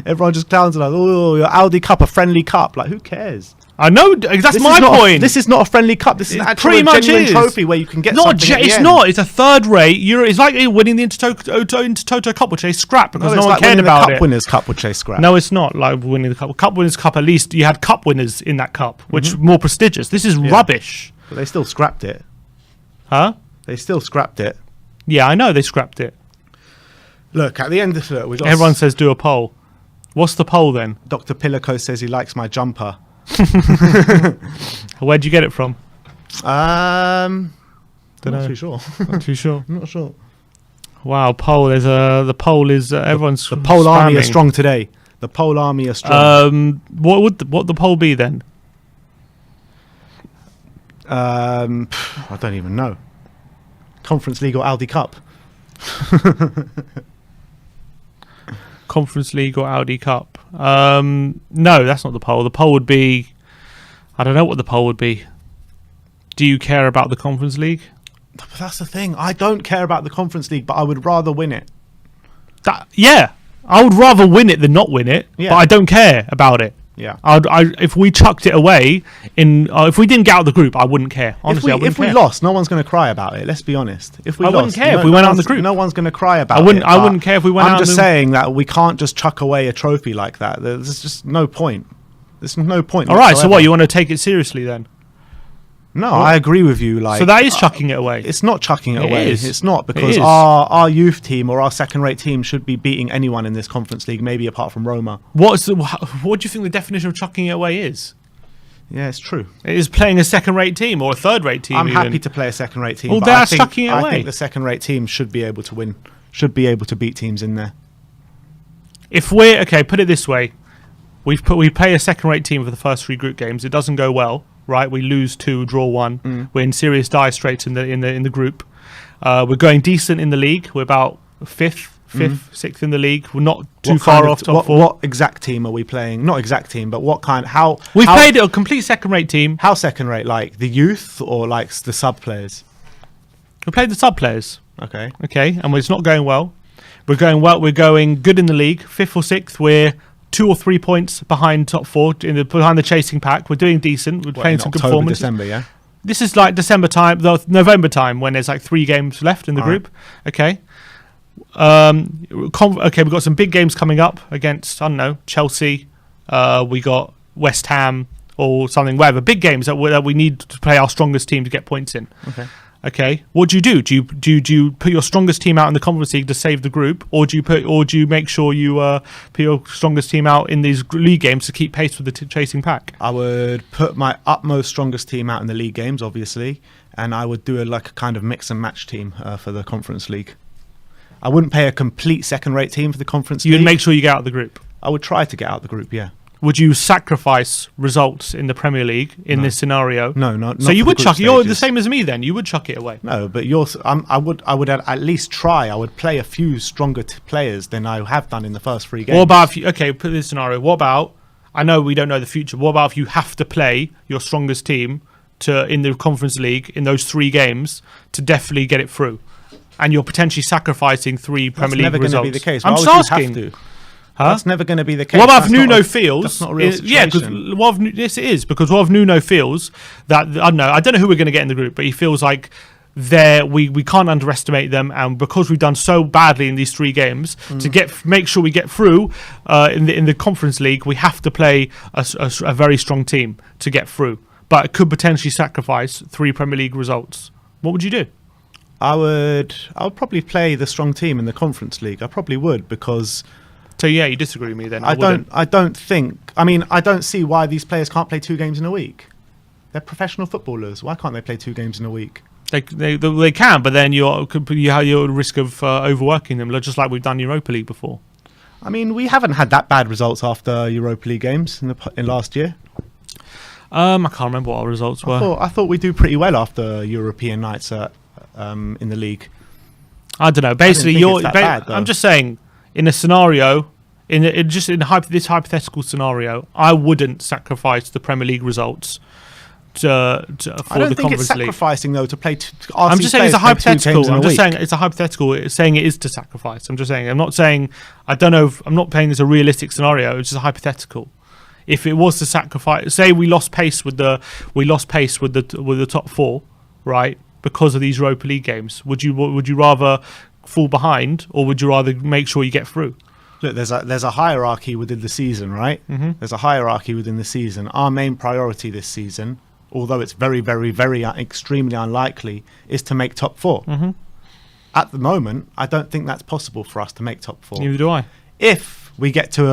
Everyone just clowns on us. Oh, your Audi Cup, a friendly cup. Like, who cares? I know. That's my point. This is not a friendly cup. This is actually a genuine trophy where you can get something at the It's end. not. It's a third rate. It's like winning the Intertoto Cup, which they scrap because no one like cared about the it. Cup Winners' Cup, which they scrap. No, it's not like winning the cup. Cup Winners' Cup. At least you had cup winners in that cup, which is more prestigious. This is rubbish. But they still scrapped it. Huh? They still scrapped it. Yeah, I know they scrapped it. Look, at the end of it, we got. Everyone says do a poll. What's the poll then? Dr. Pillico says he likes my jumper. Where'd you get it from? I'm not too sure. Not too sure. I'm not sure. Wow, poll. The poll is everyone's. The pole army spamming. is strong today. The pole army is strong. What would the poll be then? I don't even know. Conference League or Audi Cup? Conference League or Audi Cup? No, that's not the poll. The poll would be, I don't know what the poll would be. Do you care about the Conference League? But that's the thing. I don't care about the Conference League, but I would rather win it. Yeah, I would rather win it than not win it, Yeah. but I don't care about it. Yeah. If we chucked it away, if we didn't get out of the group, I wouldn't care. Honestly, if we lost, no one's going to cry about it. Let's be honest. If we I wouldn't care if we went out of the group. No one's going to cry about it. I wouldn't care if we went out. I'm just saying that we can't just chuck away a trophy like that. There's just no point. There's no point. All right. So whatsoever. what? You want to take it seriously then? No, I agree with you. Like, So that is chucking it away. it's not chucking it It away. is. It's not, It because is. our youth team or our second-rate team should be beating anyone in this Conference League, maybe apart from Roma. What do you think the definition of chucking it away is? Yeah, it's true. It is playing a second-rate team or a third-rate team. I'm even. happy to play a second-rate team. Well, but I that's think, chucking it I away. think the second-rate team should be able to win. Should be able to beat teams in there. If we're okay, put it this way: we play a second-rate team for the first 3 group games. It doesn't go well, right? We lose 2, draw 1. We're in serious dire straits in the group. We're going decent in the league. We're about fifth, 6th in the league. We're not too far off top 4. What exact team are we playing? Not exact team, but what kind? How We've played a complete second-rate team. How second-rate? Like the youth or like the sub players? We played the sub players. Okay. Okay, and it's not going well. We're going good in the league, 5th or 6th. We're 2 or 3 points behind top 4 behind the chasing pack. We're doing decent. We're playing some good October, performances. December, yeah. This is like December time, November time, when there's like 3 games left in the group. Okay. Okay, we've got some big games coming up against, I don't know, Chelsea. We got West Ham or something, whatever. Big games that we need to play our strongest team to get points in. Okay. What do you do? Do you put your strongest team out in the Conference League to save the group, or do you make sure you put your strongest team out in these league games to keep pace with the chasing pack? I would put my utmost strongest team out in the league games, obviously, and I would do a kind of mix and match team for the Conference League. I wouldn't play a complete second-rate team for the Conference League. You'd make sure you get out of the group. I would try to get out of the group, yeah. Would you sacrifice results in the Premier League in this scenario? No, not. So you for would the chuck. group You're the stages. same as me. Then you would chuck it away. No, but I would at least try. I would play a few stronger players than I have done in the first 3 games. What about if you? Okay, put this scenario. What about? I know we don't know the future. What about if you have to play your strongest team in the Conference League in those 3 games to definitely get it through, and you're potentially sacrificing 3 Premier League never results? going to be the case. I'm Why just would you asking. have to? Huh? That's never going to be the case. What about if That's Nuno not a- feels? That's not a real Yeah, because situation. yes, it is because what if Nuno feels that I don't know who we're going to get in the group, but he feels like we can't underestimate them, and because we've done so badly in these 3 games, to make sure we get through in the Conference League, we have to play a very strong team to get through. But it could potentially sacrifice 3 Premier League results. What would you do? I would probably play the strong team in the Conference League. I probably would, because. So yeah, you disagree with me then? I don't see why these players can't play 2 games in a week. They're professional footballers. Why can't they play 2 games in a week? They can, but then you're at risk of overworking them, just like we've done Europa League before. I mean, we haven't had that bad results after Europa League games in last year. I can't remember what our results were. I thought we do pretty well after European nights in the league. I don't know. Basically, I'm just saying, in a scenario, this hypothetical scenario, I wouldn't sacrifice the Premier League results for the Conference League. I don't think it's sacrificing though to play. I'm just saying it's a hypothetical. I'm just saying it's a hypothetical. It's saying it is to sacrifice. I'm just saying. I'm not saying. I don't know. I'm not saying it's a realistic scenario. It's just a hypothetical. If it was to sacrifice, say we lost pace with the top 4, right? Because of these Europa League games, would you rather fall behind, or would you rather make sure you get through? Look, there's a hierarchy within the season, right? Mm-hmm. There's a hierarchy within the season. Our main priority this season, although it's very, very, very extremely unlikely, is to make top 4. Mm-hmm. At the moment, I don't think that's possible for us to make top 4. Neither do I. If we get to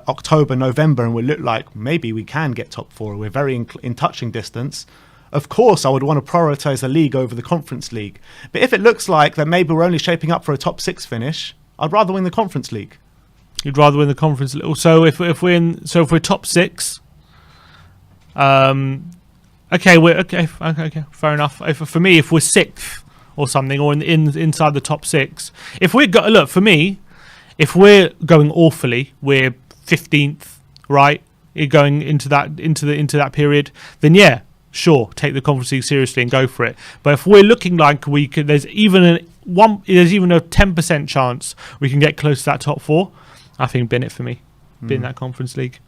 October, November, and we look like maybe we can get top 4, we're very in touching distance, of course I would want to prioritise the league over the Conference League. But if it looks like that maybe we're only shaping up for a top 6 finish, I'd rather win the Conference League. You'd rather win the Conference League. So if we're top 6, okay, fair enough. For me, if we're 6th or something, or inside the top 6, for me, if we're going awfully, we're 15th, right? You're going into that period, then yeah, sure, take the Conference League seriously and go for it. But if we're looking like we could, there's even a 10% chance we can get close to that top 4. I think bin it for me, bin that Conference League.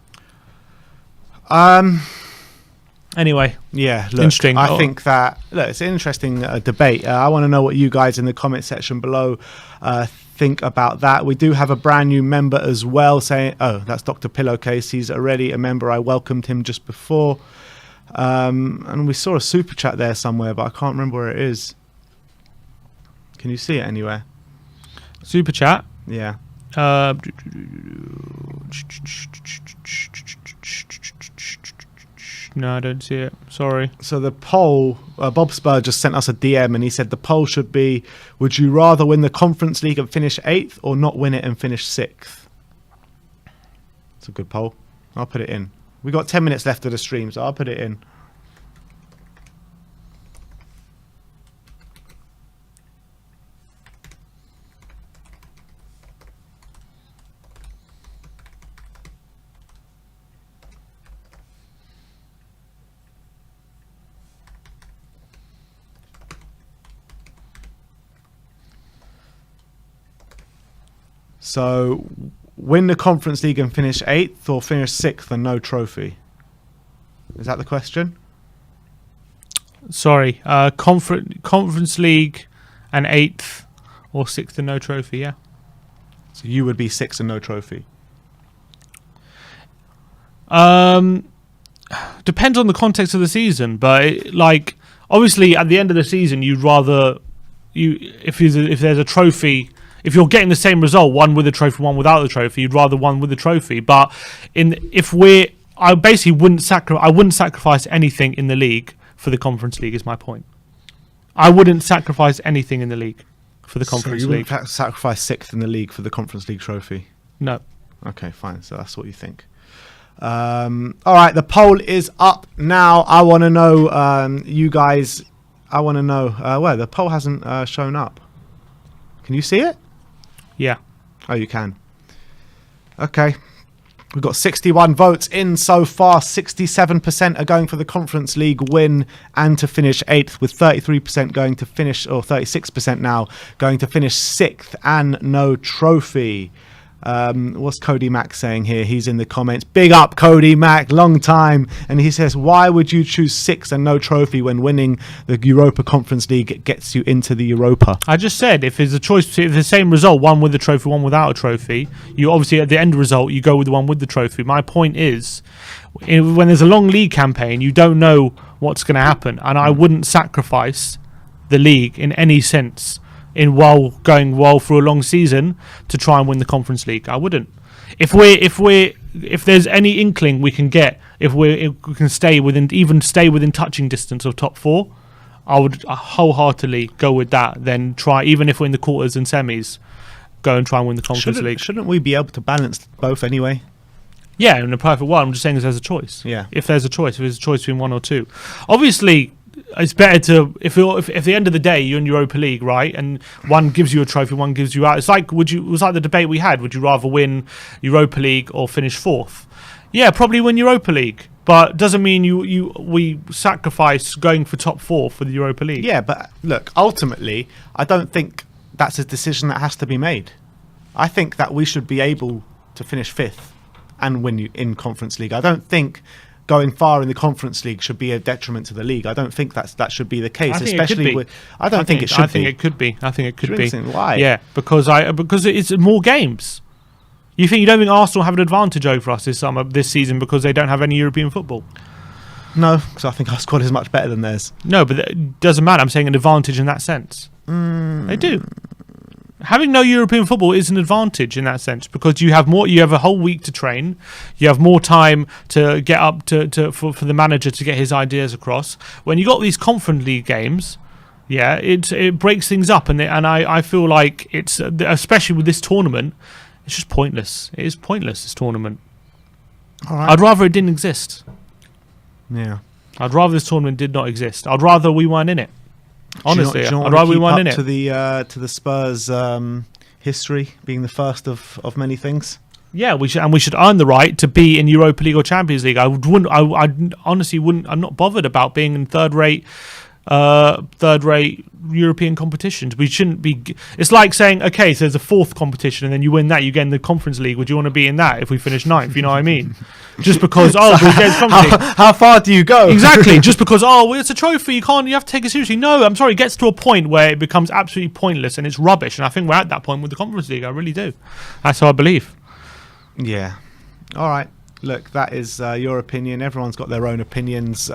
Anyway, yeah, look, interesting. I think that it's an interesting debate. I want to know what you guys in the comment section below think about that. We do have a brand new member as well saying, oh, that's Dr. Pillowcase. He's already a member. I welcomed him just before. And we saw a super chat there somewhere, but I can't remember where it is. Can you see it anywhere? Super chat? Yeah. No, I don't see it. Sorry. So the poll, Bob Spur just sent us a DM and he said the poll should be, would you rather win the Conference League and finish 8th or not win it and finish 6th? It's a good poll. I'll put it in. We got 10 minutes left of the stream, so I'll put it in. So, win the Conference League and finish 8th, or finish 6th and no trophy? Is that the question? Sorry, Conference League and 8th, or 6th and no trophy, yeah. So you would be 6th and no trophy? Depends on the context of the season, but obviously at the end of the season, you'd rather if there's a trophy. If you're getting the same result, one with a trophy, one without the trophy, you'd rather one with the trophy. But I basically wouldn't sacrifice anything in the league for the Conference League. Is my point. I wouldn't sacrifice anything in the league for the Conference League. You wouldn't sacrifice 6th in the league for the Conference League trophy? No. Okay, fine. So that's what you think. All right, the poll is up now. I want to know, you guys. I want to know where the poll hasn't shown up. Can you see it? Yeah. Oh, you can. Okay. We've got 61 votes in so far. 67% are going for the Conference League win and to finish 8th, with 33% going to finish, or 36% now, going to finish 6th and no trophy. What's Cody Mack saying here? He's in the comments. Big up, Cody Mack, long time. And he says, why would you choose 6 and no trophy when winning the Europa Conference League gets you into the Europa? I just said, if there's a choice, if the same result, one with a trophy, one without a trophy, you obviously at the end result, you go with the one with the trophy. My point is, when there's a long league campaign, you don't know what's going to happen. And I wouldn't sacrifice the league in any sense going well through a long season to try and win the Conference League. I wouldn't. If there's any inkling we can get, if we can stay within touching distance of top 4, I would wholeheartedly go with that. Then try, even if we're in the quarters and semis, go and try and win the Conference League. Shouldn't we be able to balance both anyway? Yeah, in a private world, I'm just saying there's a choice. Yeah. If there's a choice between 1 or 2, obviously. It's better to if at the end of the day you're in Europa League, right, and one gives you a trophy, one gives you out. It was like the debate we had. Would you rather win Europa League or finish 4th? Yeah, probably win Europa League, but doesn't mean we sacrifice going for top 4 for the Europa League. Yeah, but look, ultimately, I don't think that's a decision that has to be made. I think that we should be able to finish 5th and win in Conference League. I don't think going far in the Conference League should be a detriment to the league. I don't think that should be the case. I think it could be. Why? Yeah, because it's more games. You don't think Arsenal have an advantage over us this season because they don't have any European football? No, because I think our squad is much better than theirs. No, but it doesn't matter. I'm saying an advantage in that sense. They do. Having no European football is an advantage in that sense because you have a whole week to train, you have more time to get up for the manager to get his ideas across. When you got these Conference League games, yeah, it breaks things up, and I feel like it's, especially with this tournament, it's just pointless. It is pointless, this tournament. All right. I'd rather it didn't exist. Yeah, I'd rather this tournament did not exist. I'd rather we weren't in it. Honestly, I'd rather we weren't in it. To the Spurs history being the first of many things. Yeah, we should earn the right to be in Europa League or Champions League. I honestly wouldn't. I'm not bothered about being in third-rate European competitions. We shouldn't be. It's like saying, okay, so there's a 4th competition, and then you win that, you get in the Conference League. Would you want to be in that if we finish 9th? You know what I mean? Just because how far do you go? Exactly. Just because it's a trophy, you have to take it seriously. No, I'm sorry. It gets to a point where it becomes absolutely pointless and it's rubbish. And I think we're at that point with the Conference League. I really do. That's how I believe. Yeah. All right. Look, that is your opinion. Everyone's got their own opinions.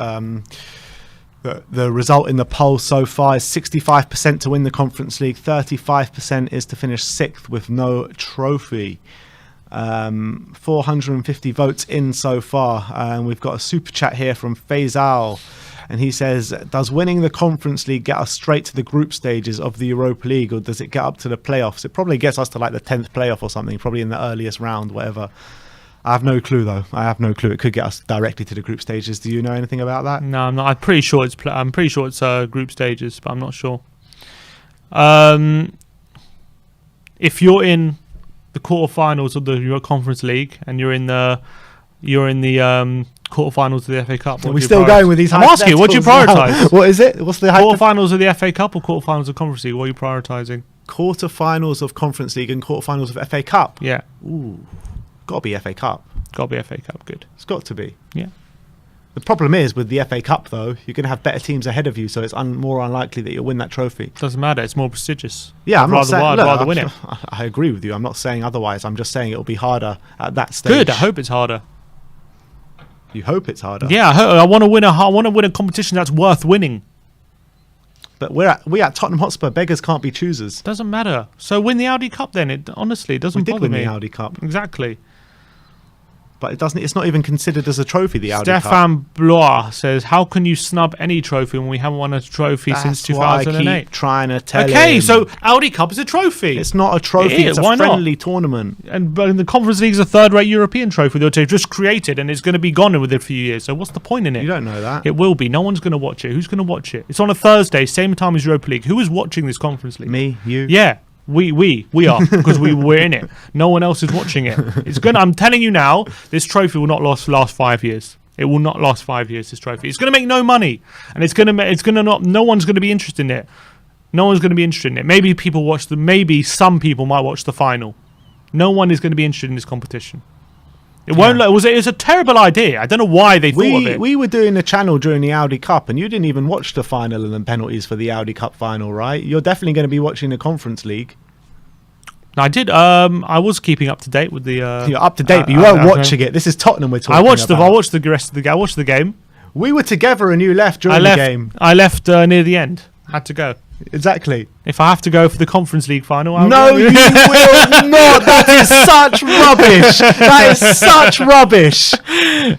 The result in the poll so far is 65% to win the Conference League, 35% is to finish 6th with no trophy. 450 votes in so far, and we've got a super chat here from Faisal, and he says, does winning the Conference League get us straight to the group stages of the Europa League, or does it get up to the playoffs? It probably gets us to like the 10th playoff or something, probably in the earliest round, whatever. I have no clue, though. It could get us directly to the group stages. Do you know anything about that? No, I'm not. I'm pretty sure it's group stages, but I'm not sure. If you're in the quarterfinals of the Euro Conference League and you're in the quarterfinals of the FA Cup, are we still going with these? I'm asking you, what do you prioritise? What is it? What's the quarterfinals of the FA Cup or quarterfinals of Conference League? What are you prioritising? Quarterfinals of Conference League and quarterfinals of FA Cup. Yeah. Ooh. Got to be FA Cup. Got to be FA Cup. Good. It's got to be. Yeah. The problem is with the FA Cup, though, you're going to have better teams ahead of you, so it's more unlikely that you'll win that trophy. Doesn't matter. It's more prestigious. Yeah, I'd rather win it. I agree with you. I'm not saying otherwise. I'm just saying it'll be harder at that stage. Good. I hope it's harder. You hope it's harder. Yeah, I want to win a competition that's worth winning. But we at Tottenham Hotspur. Beggars can't be choosers. Doesn't matter. So win the Audi Cup then. It honestly doesn't bother me. We did win the Audi Cup. Exactly. But it's not even considered as a trophy, the Audi Cup. Stefan Blois says, how can you snub any trophy when we haven't won a trophy since 2008? That's why I keep trying to tell him. Okay, so Audi Cup is a trophy. It's not a trophy, it's a friendly tournament. But the Conference League is a third-rate European trophy that they've just created and it's going to be gone within a few years. So what's the point in it? You don't know that. It will be. No one's going to watch it. Who's going to watch it? It's on a Thursday, same time as Europa League. Who is watching this Conference League? Me, you. Yeah. We are because we're in it. No one else is watching it. I'm telling you now, this trophy will not last 5 years. It will not last 5 years. This trophy. It's going to make no money, and no one's going to be interested in it. No one's going to be interested in it. Maybe some people might watch the final. No one is going to be interested in this competition. It won't. It was a terrible idea. I don't know why they thought of it. We were doing the channel during the Audi Cup, and you didn't even watch the final and the penalties for the Audi Cup final, right? You're definitely going to be watching the Conference League. I did. I was keeping up to date with the. You're up to date, but you weren't watching it. This is Tottenham we're talking about. I watched the rest of the game. I watched the game. We were together, and you left during the game. I left near the end. Had to go. Exactly. If I have to go for the Conference League final, no, you will not. That is such rubbish. That is such rubbish.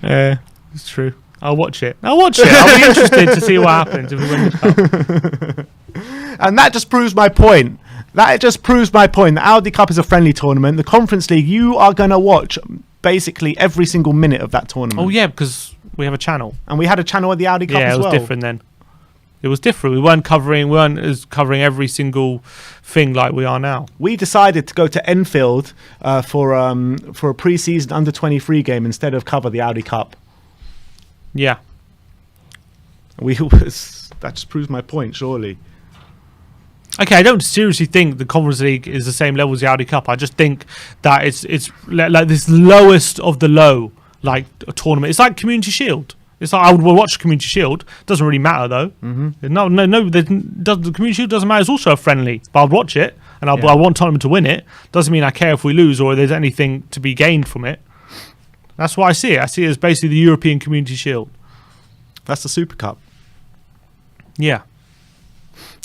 Yeah, it's true. I'll watch it. I'll be interested to see what happens if we win the cup. And that just proves my point. The Audi Cup is a friendly tournament. The Conference League, you are going to watch basically every single minute of that tournament. Oh yeah, because we have a channel. And we had a channel at the Audi Cup as well. Yeah, it was different then. It was different. We weren't covering every single thing like we are now. We decided to go to Enfield for a pre-season under-23 game instead of cover the Audi Cup. Yeah. That just proves my point, surely. Okay, I don't seriously think the Conference League is the same level as the Audi Cup. I just think that it's like this lowest of the low, like a tournament. It's like Community Shield. It's like I would watch Community Shield. Doesn't really matter though. Mm-hmm. No. The Community Shield doesn't matter. It's also a friendly, but I'd watch it and I want Tottenham to win it. Doesn't mean I care if we lose or there's anything to be gained from it. That's why I see it. I see it as basically the European Community Shield. That's the Super Cup. Yeah.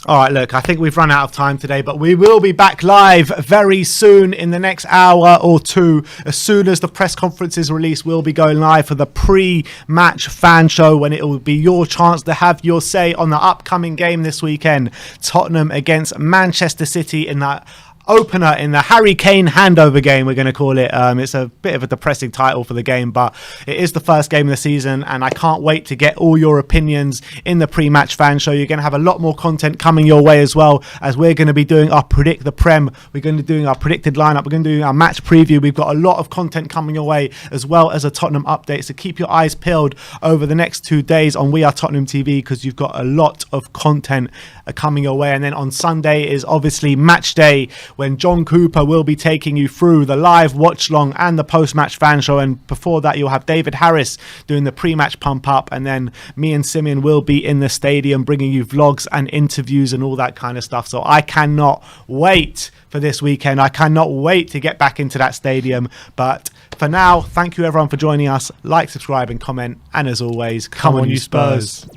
All right, look, I think we've run out of time today, but we will be back live very soon in the next hour or two. As soon as the press conference is released, we'll be going live for the pre-match fan show when it will be your chance to have your say on the upcoming game this weekend. Tottenham against Manchester City in that opener in the Harry Kane handover game, we're going to call it. It's a bit of a depressing title for the game, but it is the first game of the season, and I can't wait to get all your opinions in the pre-match fan show. You're going to have a lot more content coming your way as well, as we're going to be doing our Predict the Prem. We're going to be doing our predicted lineup. We're going to do our match preview. We've got a lot of content coming your way, as well as a Tottenham update. So keep your eyes peeled over the next 2 days on We Are Tottenham TV, because you've got a lot of content coming your way. And then on Sunday is obviously match day, when John Cooper will be taking you through the live watch long and the post-match fan show. And before that, you'll have David Harris doing the pre-match pump up, and then me and Simeon will be in the stadium bringing you vlogs and interviews and all that kind of stuff. So I cannot wait for this weekend. I cannot wait to get back into that stadium. But for now, thank you everyone for joining us. Like, subscribe and comment, and as always, come on you Spurs.